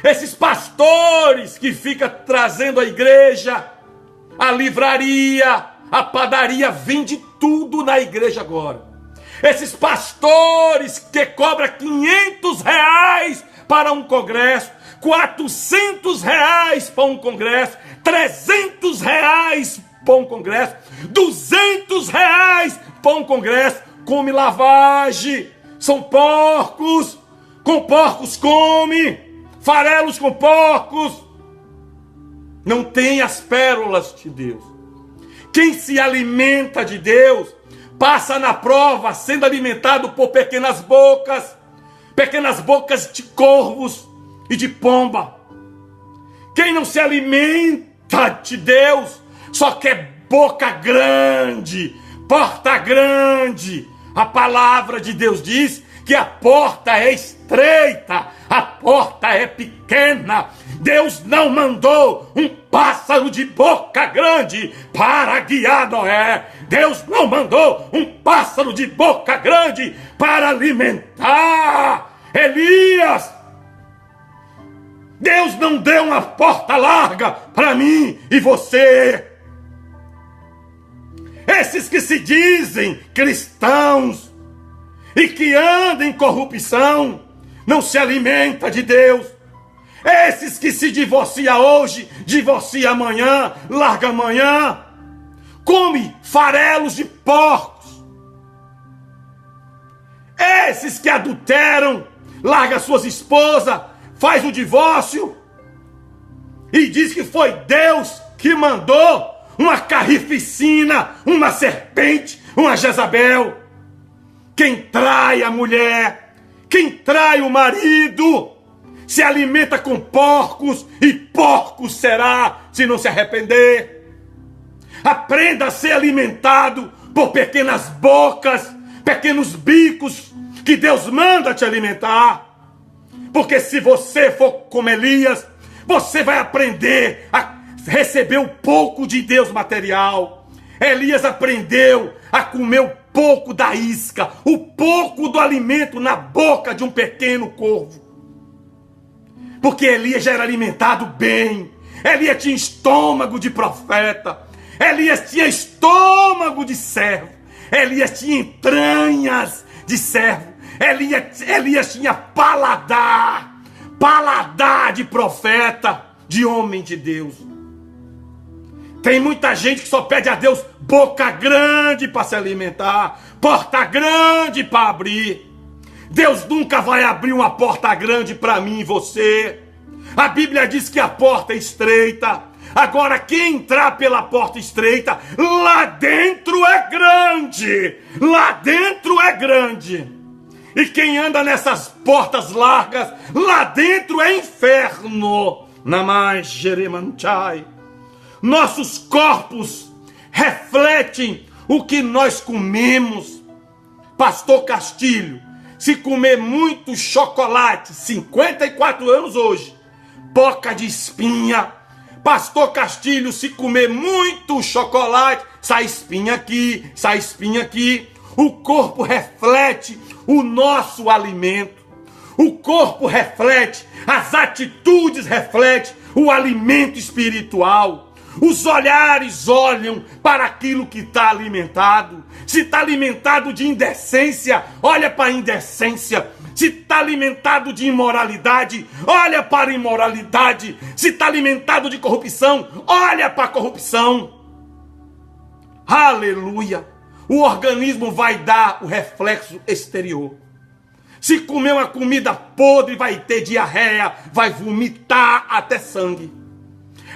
esses pastores que ficam trazendo a igreja, a livraria, a padaria, vende tudo na igreja agora. Esses pastores que cobram R$500 para um congresso, R$400 para um congresso, R$300 para um congresso, R$200 para um congresso, come lavagem, são porcos, com porcos come, farelos com porcos, não tem as pérolas de Deus. Quem se alimenta de Deus, passa na prova sendo alimentado por pequenas bocas de corvos e de pomba. Quem não se alimenta de Deus, só quer boca grande, porta grande. A palavra de Deus diz que a porta é estreita, a porta é pequena. Deus não mandou um pássaro de boca grande para guiar Noé. Deus não mandou um pássaro de boca grande para alimentar Elias. Deus não deu uma porta larga para mim e você. Esses que se dizem cristãos e que andam em corrupção, não se alimenta de Deus. Esses que se divorcia hoje, divorcia amanhã, larga amanhã, come farelos de porcos. Esses que adulteram, larga suas esposas, faz o divórcio e diz que foi Deus que mandou uma carnificina, uma serpente, uma Jezabel. Quem trai a mulher, quem trai o marido, se alimenta com porcos e porco será se não se arrepender. Aprenda a ser alimentado por pequenas bocas, pequenos bicos que Deus manda te alimentar. Porque se você for como Elias, você vai aprender a receber um pouco de Deus material. Elias aprendeu a comer o pouco da isca, o pouco do alimento na boca de um pequeno corvo. Porque Elias já era alimentado bem. Elias tinha estômago de profeta. Elias tinha estômago de servo. Elias tinha entranhas de servo. Elias tinha paladar de profeta, de homem de Deus. Tem muita gente que só pede a Deus boca grande para se alimentar, porta grande para abrir. Deus nunca vai abrir uma porta grande para mim e você. A Bíblia diz que a porta é estreita. Agora, quem entrar pela porta estreita, lá dentro é grande. Lá dentro é grande. E quem anda nessas portas largas, lá dentro é inferno. Namai Jeremanchai. Nossos corpos refletem o que nós comemos. Pastor Castilho, se comer muito chocolate, 54 anos hoje, boca de espinha. Pastor Castilho, se comer muito chocolate, sai espinha aqui, sai espinha aqui. O corpo reflete o nosso alimento. O corpo reflete, as atitudes refletem o alimento espiritual. Os olhares olham para aquilo que está alimentado. Se está alimentado de indecência, olha para a indecência. Se está alimentado de imoralidade, olha para a imoralidade. Se está alimentado de corrupção, olha para a corrupção. Aleluia! O organismo vai dar o reflexo exterior. Se comer uma comida podre, vai ter diarreia, vai vomitar até sangue.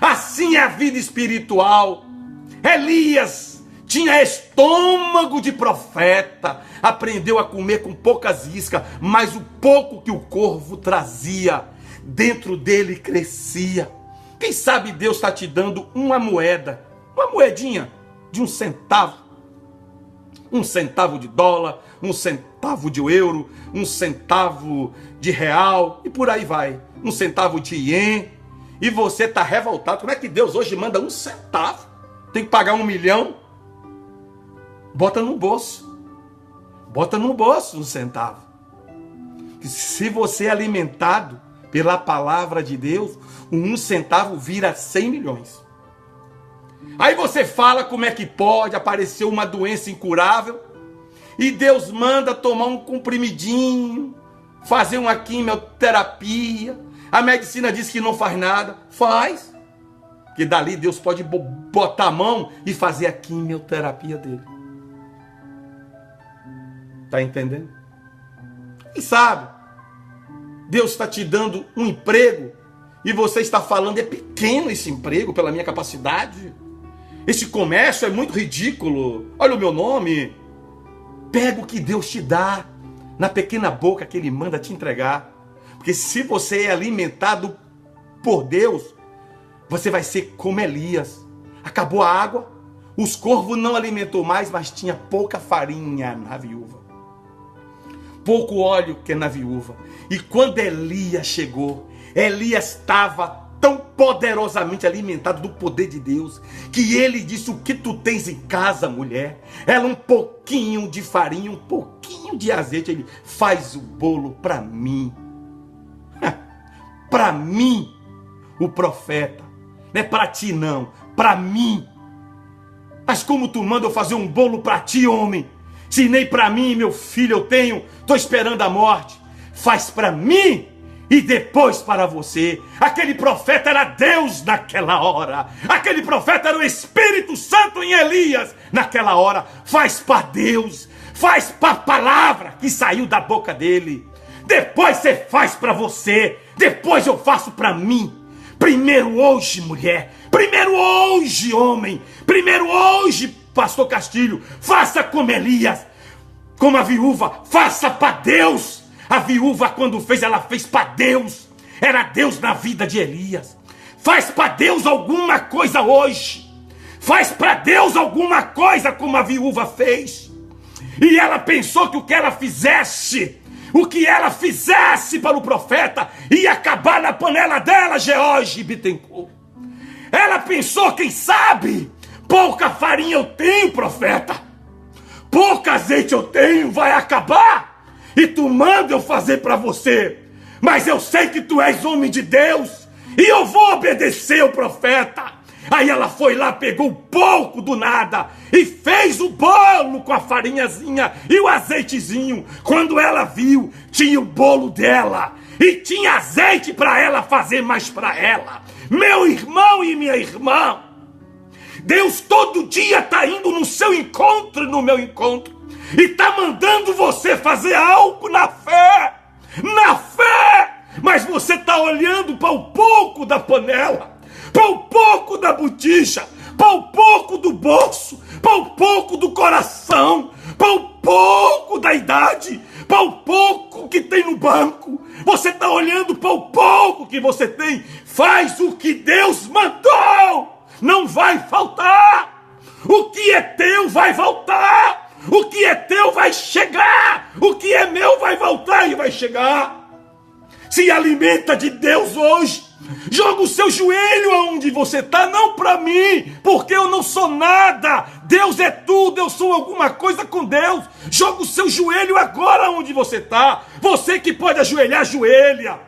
Assim é a vida espiritual. Elias tinha estômago de profeta, aprendeu a comer com poucas iscas, mas o pouco que o corvo trazia, dentro dele crescia. Quem sabe Deus está te dando uma moeda, uma moedinha de 1 centavo. 1 centavo de dólar, 1 centavo de euro, 1 centavo de real, e por aí vai. 1 centavo de ien. E você está revoltado. Como é que Deus hoje manda 1 centavo? Tem que pagar 1 milhão? Bota no bolso. Bota no bolso 1 centavo. Se você é alimentado pela palavra de Deus, o 1 centavo vira 100 milhões. Aí você fala como é que pode aparecer uma doença incurável e Deus manda tomar um comprimidinho, fazer uma quimioterapia. A medicina diz que não faz nada. Faz. Que dali Deus pode botar a mão e fazer a quimioterapia dele. Está entendendo? E sabe, Deus está te dando um emprego e você está falando, é pequeno esse emprego pela minha capacidade. Esse comércio é muito ridículo. Olha o meu nome. Pega o que Deus te dá na pequena boca que Ele manda te entregar. Porque se você é alimentado por Deus, você vai ser como Elias. Acabou a água, os corvos não alimentou mais, mas tinha pouca farinha na viúva. Pouco óleo que na viúva. E quando Elias chegou, Elias estava tão poderosamente alimentado do poder de Deus, que ele disse: o que tu tens em casa, mulher? Ela um pouquinho de farinha, um pouquinho de azeite. Ele: faz o bolo para mim. Para mim, o profeta. Não é para ti não, para mim. Mas como tu manda eu fazer um bolo para ti, homem? Se nem para mim, meu filho, eu tenho, estou esperando a morte. Faz para mim e depois para você. Aquele profeta era Deus naquela hora. Aquele profeta era o Espírito Santo em Elias naquela hora. Faz para Deus, faz para a palavra que saiu da boca dele. Depois você faz para você, depois eu faço para mim. Primeiro hoje, mulher. Primeiro hoje, homem. Primeiro hoje, pastor Castilho. Faça como Elias, como a viúva. Faça para Deus. A viúva, quando fez, ela fez para Deus. Era Deus na vida de Elias. Faz para Deus alguma coisa hoje. Faz para Deus alguma coisa como a viúva fez. E ela pensou que o que ela fizesse para o profeta ia acabar na panela dela, George Bittencourt. Ela pensou, quem sabe, pouca farinha eu tenho, profeta. Pouco azeite eu tenho, vai acabar. E tu manda eu fazer para você. mas eu sei que tu és homem de Deus e eu vou obedecer o profeta. Aí ela foi lá, pegou um pouco do nada e fez o bolo com a farinhazinha e o azeitezinho. Quando ela viu, tinha o bolo dela e tinha azeite para ela fazer mais para ela. Meu irmão e minha irmã, Deus todo dia está indo no seu encontro e no meu encontro e está mandando você fazer algo na fé, mas você está olhando para o pouco da panela, para o pouco da botija, para o pouco do bolso, para o pouco do coração, para o pouco da idade, para o pouco que tem no banco. Você está olhando para o pouco que você tem. Faz o que Deus mandou, não vai faltar. O que é teu vai voltar, o que é teu vai chegar, o que é meu vai voltar e vai chegar. Se alimenta de Deus hoje. Joga o seu joelho aonde você está, não para mim, porque eu não sou nada. Deus é tudo, eu sou alguma coisa com Deus. Joga o seu joelho agora onde você está. Você que pode ajoelhar, ajoelha.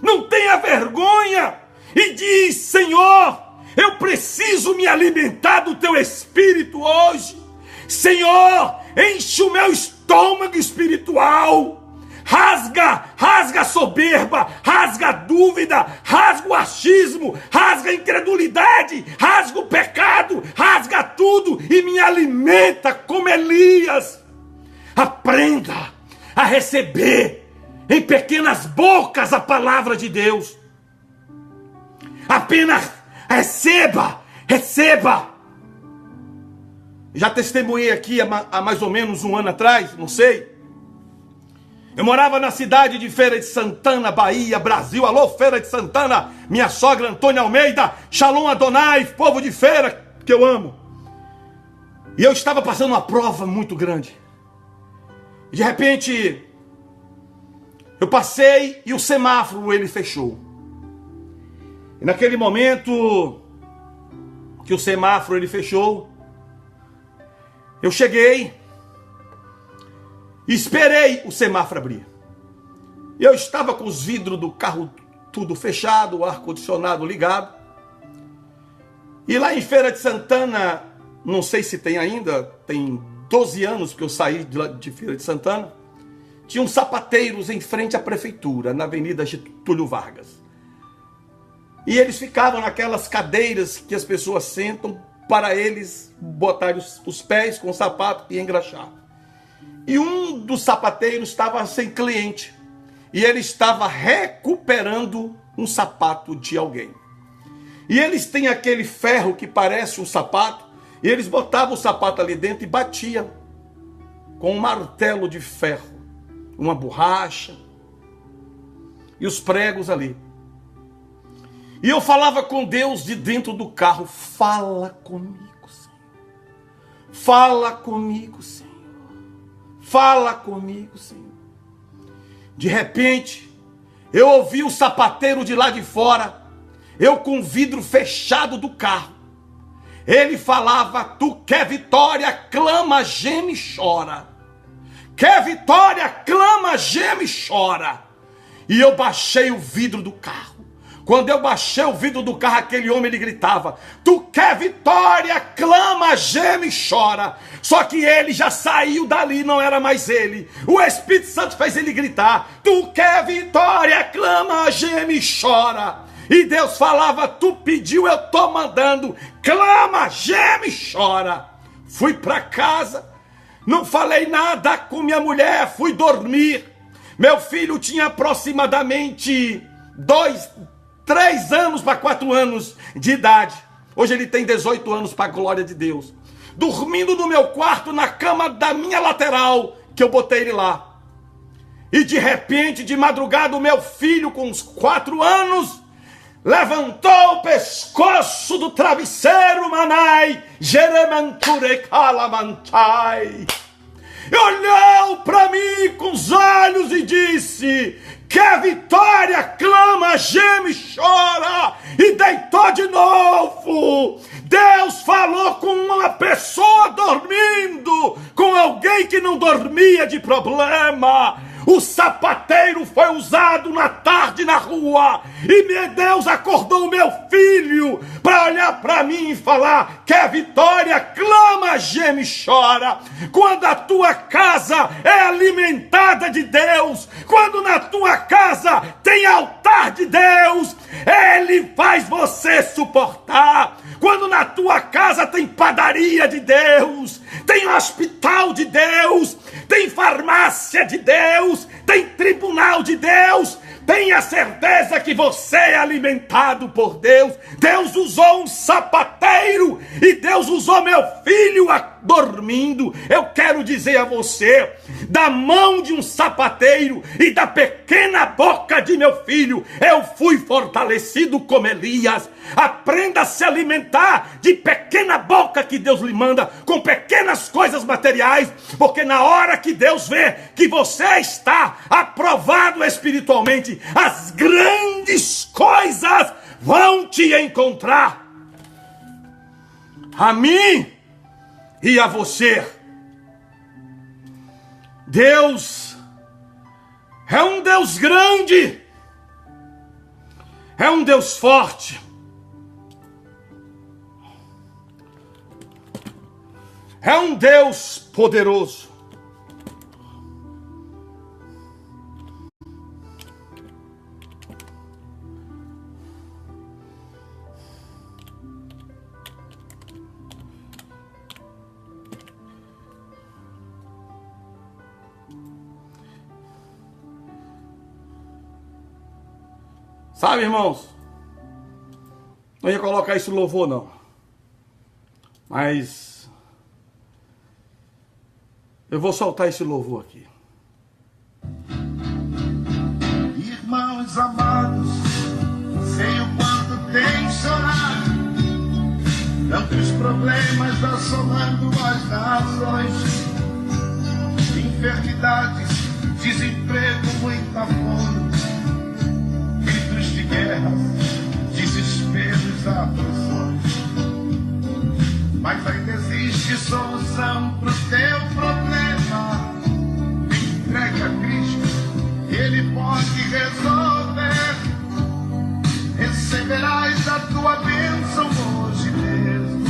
Não tenha vergonha e diz: Senhor, eu preciso me alimentar do teu espírito hoje. Senhor, enche o meu estômago espiritual. Rasga a soberba, rasga a dúvida, rasga o achismo, rasga a incredulidade, rasga o pecado, rasga tudo e me alimenta como Elias. Aprenda a receber em pequenas bocas a palavra de Deus. Apenas receba. Já testemunhei aqui há mais ou menos um ano atrás, não sei. Eu morava na cidade de Feira de Santana, Bahia, Brasil. Alô, Feira de Santana, minha sogra Antônia Almeida, Shalom Adonai, povo de Feira, que eu amo. E eu estava passando uma prova muito grande. De repente, eu passei e o semáforo, ele fechou. E naquele momento que o semáforo, ele fechou, eu cheguei, esperei o semáforo abrir. Eu estava com os vidros do carro tudo fechado, o ar-condicionado ligado. E lá em Feira de Santana, não sei se tem ainda, tem 12 anos que eu saí de Feira de Santana, tinha uns sapateiros em frente à prefeitura, na Avenida Getúlio Vargas. E eles ficavam naquelas cadeiras que as pessoas sentam para eles botarem os pés com o sapato e engraxar. E um dos sapateiros estava sem cliente. E ele estava recuperando um sapato de alguém. E eles têm aquele ferro que parece um sapato. E eles botavam o sapato ali dentro e batiam com um martelo de ferro. Uma borracha. E os pregos ali. E eu falava com Deus de dentro do carro. Fala comigo, Senhor. Fala comigo, Senhor. Fala comigo, Senhor. De repente, eu ouvi o sapateiro de lá de fora, eu com o vidro fechado do carro. Ele falava: tu quer vitória, clama, geme e chora. Quer vitória, clama, geme e chora. E eu baixei o vidro do carro. Quando eu baixei o vidro do carro, aquele homem, ele gritava: tu quer vitória, clama, geme e chora. Só que ele já saiu dali, não era mais ele. O Espírito Santo fez ele gritar: tu quer vitória, clama, geme e chora. E Deus falava: tu pediu, eu estou mandando. Clama, geme e chora. Fui para casa, não falei nada com minha mulher, fui dormir. Meu filho tinha aproximadamente 3 anos para 4 anos de idade. Hoje ele tem 18 anos, para a glória de Deus. Dormindo no meu quarto, na cama da minha lateral, que eu botei ele lá. E de repente, de madrugada, o meu filho com uns 4 anos levantou o pescoço do travesseiro, manai, jeremanture calamantai. Olhou para mim com os olhos e disse: quer vitória, clama, geme e chora. E deitou de novo. Deus falou com uma pessoa dormindo, com alguém que não dormia de problema. O sapateiro foi usado na tarde na rua e meu Deus acordou o meu filho para olhar para mim e falar: quer vitória? Clama, geme e chora. Quando a tua casa é alimentada de Deus, quando na tua casa tem altar de Deus, Ele faz você suportar. Quando na tua casa tem padaria de Deus, tem hospital de Deus, tem farmácia de Deus, tem tribunal de Deus, tenha certeza que você é alimentado por Deus. Deus usou um sapateiro e Deus usou meu filho dormindo. Eu quero dizer a você, da mão de um sapateiro e da pequena boca de meu filho, eu fui fortalecido como Elias. Aprenda a se alimentar de pequena boca que Deus lhe manda, com pequenas coisas materiais, porque na hora que Deus vê que você está aprovado espiritualmente, as grandes coisas vão te encontrar. A mim e a você. Deus é um Deus grande, é um Deus forte, é um Deus poderoso. Sabe, irmãos, não ia colocar esse louvor não, mas eu vou soltar esse louvor aqui. Irmãos amados, sei o quanto tem chorado, tantos problemas assolando as nações, enfermidades, desemprego, muita fome, guerras, desesperos, aflições. Mas ainda existe solução pro teu problema. Entregue a Cristo, Ele pode resolver. Receberás a tua bênção hoje mesmo,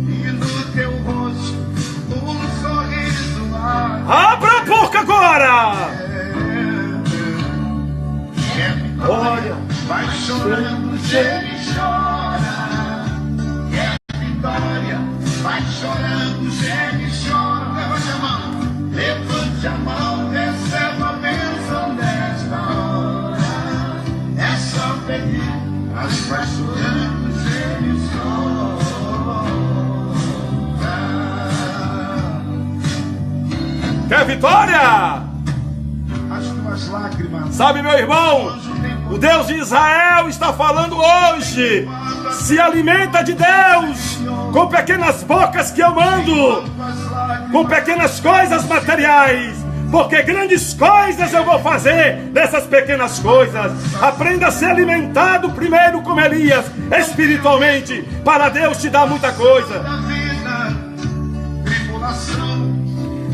e no teu rosto um sorriso. Abra a boca agora! Olha, vai chorando, geme e chora. É vitória, vai chorando, geme e chora. Levante a mão, receba a bênção desta hora. É só pedir, mas vai chorando, geme e chora. Quer vitória? As tuas lágrimas. Sabe, meu irmão, o Deus de Israel está falando hoje. Se alimenta de Deus com pequenas bocas que eu mando, com pequenas coisas materiais, porque grandes coisas eu vou fazer dessas pequenas coisas. Aprenda a ser alimentado primeiro como Elias, espiritualmente, para Deus te dar muita coisa.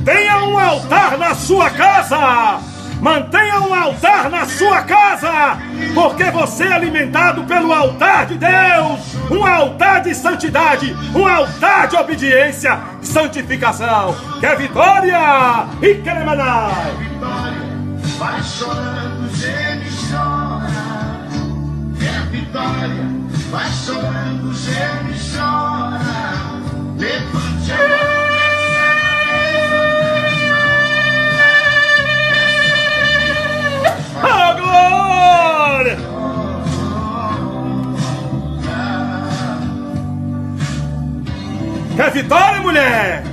Tenha um altar na sua casa. Mantenha um altar na sua casa, porque você é alimentado pelo altar de Deus, um altar de santidade, um altar de obediência, santificação. Quer vitória? E quer manar? Vitória, vai chorando, geme e chora. Quer vitória? Vai chorando, geme e chora. Levante a mão. Oh, glória! Quer vitória, mulher?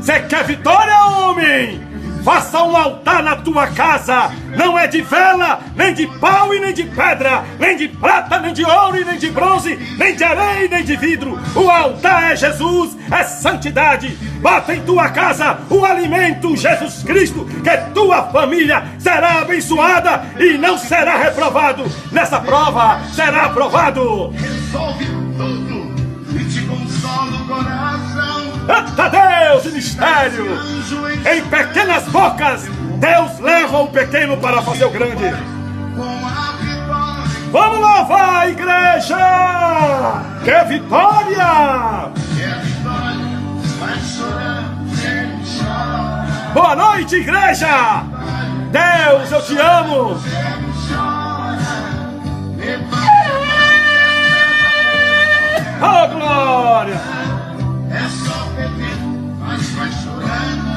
Você quer vitória, homem? Faça um altar na tua casa. Não é de vela, nem de pau e nem de pedra, nem de prata, nem de ouro e nem de bronze, nem de areia e nem de vidro. O altar é Jesus, é santidade. Bota em tua casa o alimento Jesus Cristo, que tua família será abençoada e não será reprovado. Nessa prova será aprovado. Resolve tudo e te consola o coração. Eita Deus! Deus, e mistério. Em pequenas bocas, Deus leva o pequeno para fazer o grande. Vamos louvar, igreja! Que é vitória! Boa noite, igreja! Deus, eu te amo! Oh, glória! É só beber, mas vai chorando,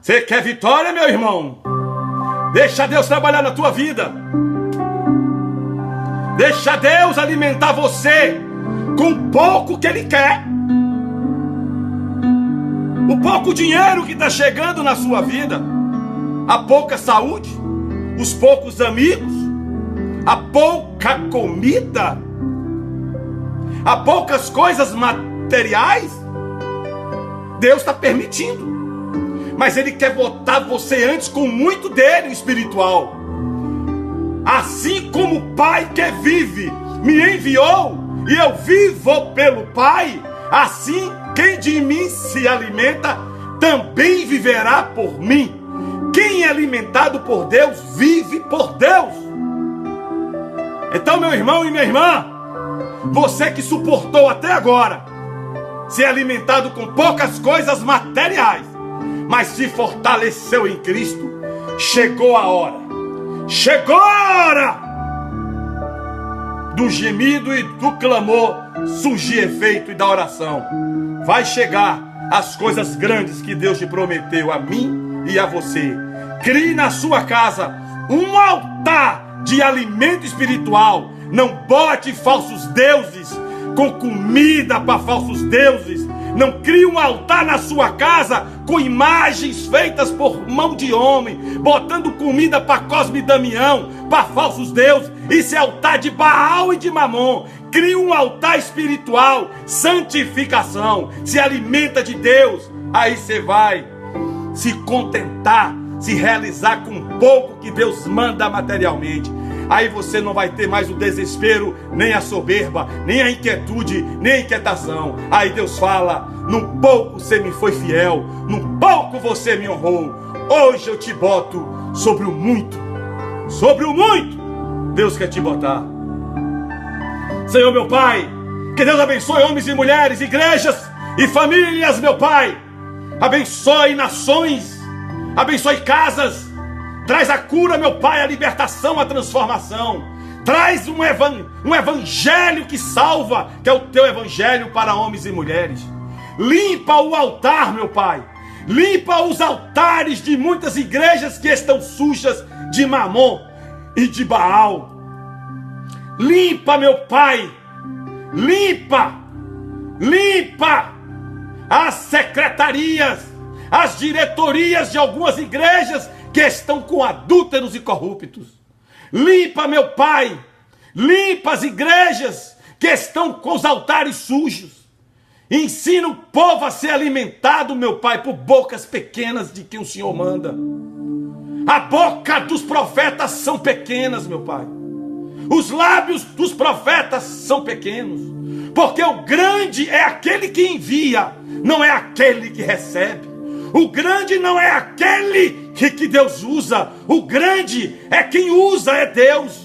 Você quer vitória, meu irmão? Deixa Deus trabalhar na tua vida. Deixa Deus alimentar você com o pouco que Ele quer. O pouco dinheiro que está chegando na sua vida, a pouca saúde, os poucos amigos, a pouca comida, a poucas coisas materiais, Deus está permitindo. Mas Ele quer botar você antes com muito dele, o espiritual. Assim como o Pai que vive me enviou, e eu vivo pelo Pai, assim quem de mim se alimenta, também viverá por mim. Quem é alimentado por Deus, vive por Deus. Então, meu irmão e minha irmã, você que suportou até agora ser alimentado com poucas coisas materiais, mas se fortaleceu em Cristo, chegou a hora do gemido e do clamor surgir efeito e da oração. Vai chegar as coisas grandes que Deus te prometeu a mim e a você. Crie na sua casa um altar de alimento espiritual. Não bote falsos deuses com comida para falsos deuses. Não crie um altar na sua casa com imagens feitas por mão de homem, botando comida para Cosme e Damião, para falsos deuses. Isso é altar de Baal e de Mamon. Crie um altar espiritual, santificação. Se alimenta de Deus. Aí você vai se contentar, se realizar com o pouco que Deus manda materialmente. Aí você não vai ter mais o desespero, nem a soberba, nem a inquietude, nem a inquietação. Aí Deus fala: num pouco você me foi fiel, num pouco você me honrou. Hoje eu te boto sobre o muito. Sobre o muito, Deus quer te botar. Senhor meu Pai, que Deus abençoe homens e mulheres, igrejas e famílias, meu Pai. Abençoe nações, abençoe casas. Traz a cura, meu Pai, a libertação, a transformação. Traz um evangelho que salva, que é o teu evangelho para homens e mulheres. Limpa o altar, meu Pai. Limpa os altares de muitas igrejas que estão sujas de Mamon e de Baal. Limpa, meu Pai. Limpa as secretarias, as diretorias de algumas igrejas que estão com adúlteros e corruptos. Limpa, meu Pai, limpa as igrejas que estão com os altares sujos. Ensina o povo a ser alimentado, meu Pai, por bocas pequenas de quem o Senhor manda. A boca dos profetas são pequenas, meu Pai. Os lábios dos profetas são pequenos, porque o grande é aquele que envia, não é aquele que recebe. O grande não é aquele que Deus usa. O grande é quem usa, é Deus.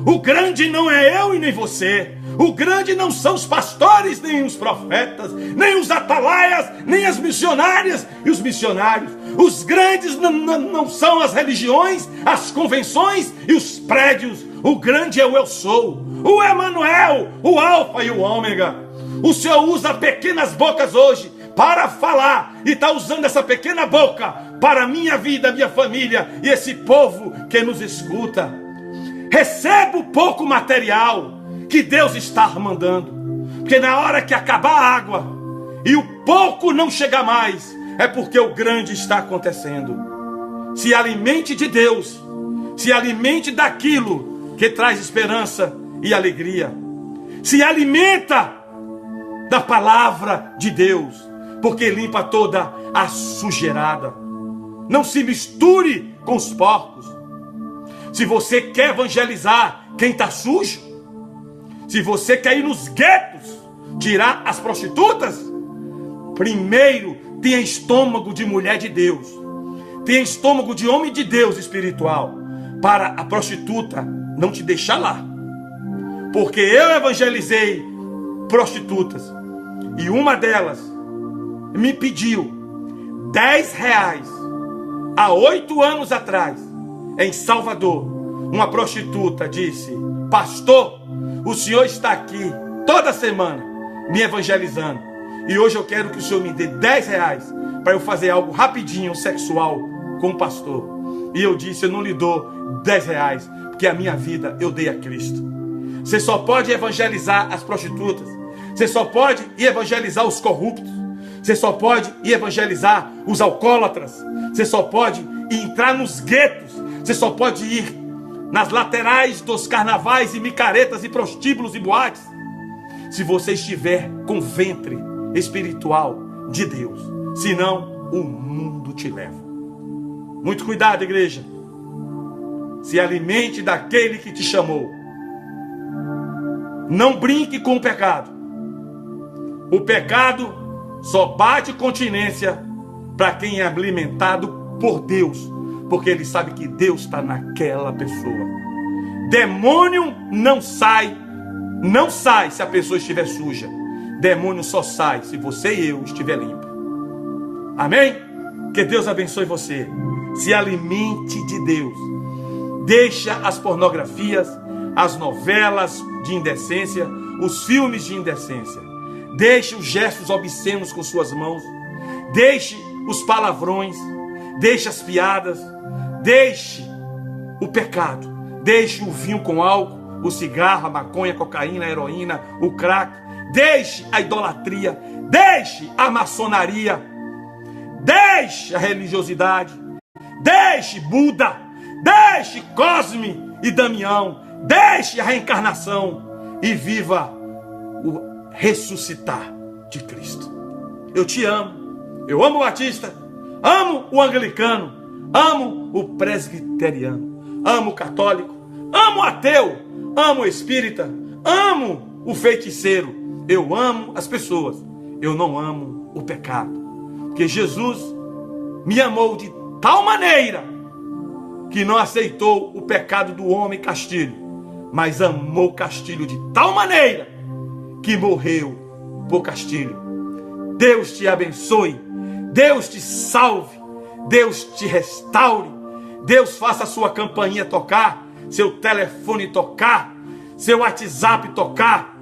O grande não é eu e nem você. O grande não são os pastores, nem os profetas, nem os atalaias, nem as missionárias e os missionários. Os grandes não são as religiões, as convenções e os prédios. O grande é o eu sou, o Emanuel, o alfa e o ômega. O Senhor usa pequenas bocas hoje para falar, e está usando essa pequena boca para a minha vida, minha família e esse povo que nos escuta. Receba o pouco material que Deus está mandando, porque na hora que acabar a água e o pouco não chegar mais, é porque o grande está acontecendo. Se alimente de Deus, se alimente daquilo que traz esperança e alegria. Se alimenta da palavra de Deus, porque limpa toda a sujeirada. Não se misture com os porcos. Se você quer evangelizar quem está sujo, se você quer ir nos guetos, tirar as prostitutas? Primeiro, tenha estômago de mulher de Deus. Tenha estômago de homem de Deus espiritual, para a prostituta não te deixar lá. Porque eu evangelizei prostitutas, e uma delas me pediu R$10 há 8 anos atrás, em Salvador. Uma prostituta disse: pastor, o senhor está aqui toda semana me evangelizando, e hoje eu quero que o senhor me dê R$10 para eu fazer algo rapidinho sexual com o pastor. E eu disse: eu não lhe dou R$10, porque a minha vida eu dei a Cristo. Você só pode evangelizar as prostitutas, você só pode evangelizar os corruptos, você só pode evangelizar os alcoólatras, você só pode entrar nos guetos, você só pode ir nas laterais dos carnavais e micaretas e prostíbulos e boates, se você estiver com ventre espiritual de Deus. Senão, o mundo te leva. Muito cuidado, igreja. Se alimente daquele que te chamou. Não brinque com o pecado. O pecado só bate continência para quem é alimentado por Deus, porque ele sabe que Deus está naquela pessoa. Demônio não sai se a pessoa estiver suja. Demônio só sai se você e eu estiver limpo. Amém? Que Deus abençoe você. Se alimente de Deus. Deixa as pornografias, as novelas de indecência, os filmes de indecência. Deixe os gestos obscenos com suas mãos. Deixe os palavrões. Deixe as piadas. Deixe o pecado. Deixe o vinho com álcool, o cigarro, a maconha, a cocaína, a heroína, o crack. Deixe a idolatria. Deixe a maçonaria. Deixe a religiosidade. Deixe Buda. Deixe Cosme e Damião. Deixe a reencarnação e viva o ressuscitar de Cristo. Eu te amo. Eu amo o batista. Amo o anglicano. Amo o presbiteriano. Amo o católico. Amo o ateu. Amo o espírita. Amo o feiticeiro. Eu amo as pessoas. Eu não amo o pecado. Porque Jesus me amou de tal maneira que não aceitou o pecado do homem Castilho, mas amou Castilho de tal maneira que morreu por Castilho. Deus te abençoe. Deus te salve. Deus te restaure. Deus faça a sua campainha tocar, seu telefone tocar, seu WhatsApp tocar,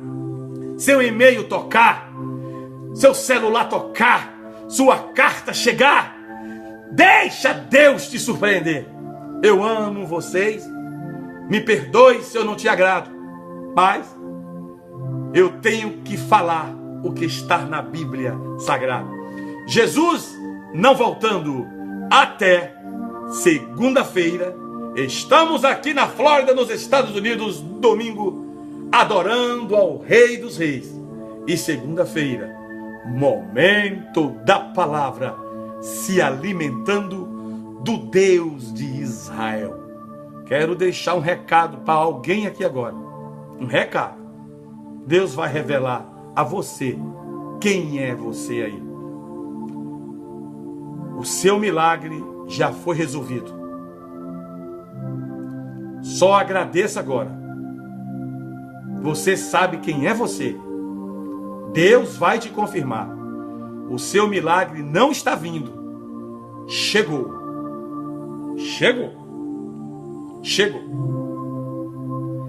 seu e-mail tocar, seu celular tocar, sua carta chegar. Deixa Deus te surpreender. Eu amo vocês. Me perdoe se eu não te agrado, mas eu tenho que falar o que está na Bíblia Sagrada. Jesus não voltando até segunda-feira. Estamos aqui na Flórida, nos Estados Unidos, domingo, adorando ao Rei dos Reis. E segunda-feira, momento da palavra, se alimentando do Deus de Israel. Quero deixar um recado para alguém aqui agora. Um recado. Deus vai revelar a você quem é você aí. O seu milagre já foi resolvido. Só agradeça agora. Você sabe quem é você. Deus vai te confirmar. O seu milagre não está vindo. Chegou. Chegou. Chegou.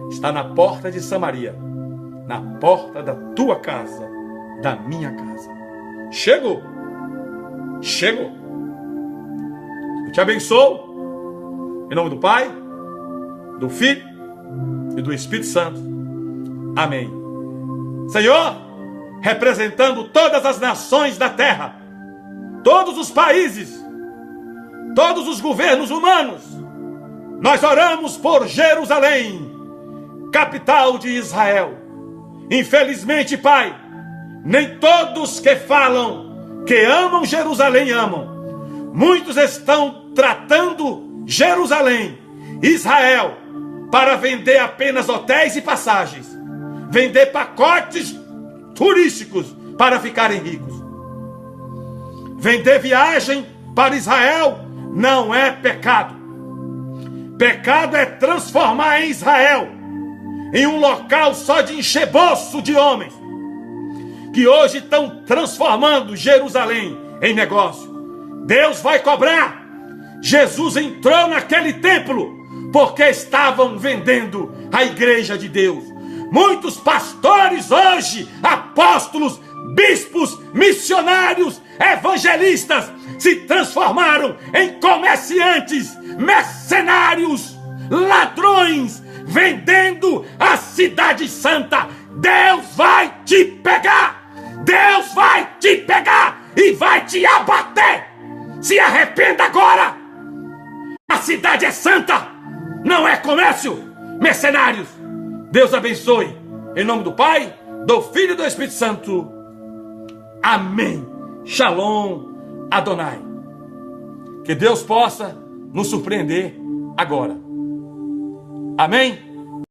Está na porta de Samaria. Na porta da tua casa. Da minha casa. Chegou. Chegou. Eu te abençoo. Em nome do Pai, do Filho e do Espírito Santo. Amém. Senhor, representando todas as nações da terra, todos os países, todos os governos humanos, nós oramos por Jerusalém, capital de Israel. Infelizmente, Pai, nem todos que falam que amam Jerusalém amam. Muitos estão tratando Jerusalém, Israel, para vender apenas hotéis e passagens, vender pacotes turísticos para ficarem ricos. Vender viagem para Israel não é pecado. Pecado é transformar em Israel em um local só de encher bolso de homens que hoje estão transformando Jerusalém em negócio. Deus vai cobrar. Jesus entrou naquele templo porque estavam vendendo a igreja de Deus. Muitos pastores hoje, apóstolos, bispos, missionários, evangelistas, se transformaram em comerciantes, mercenários, ladrões, vendendo a cidade santa. Deus vai te pegar! Deus vai te pegar e vai te abater! Se arrependa agora! A cidade é santa, não é comércio, mercenários. Deus abençoe. Em nome do Pai, do Filho e do Espírito Santo. Amém. Shalom Adonai. Que Deus possa nos surpreender agora. Amém?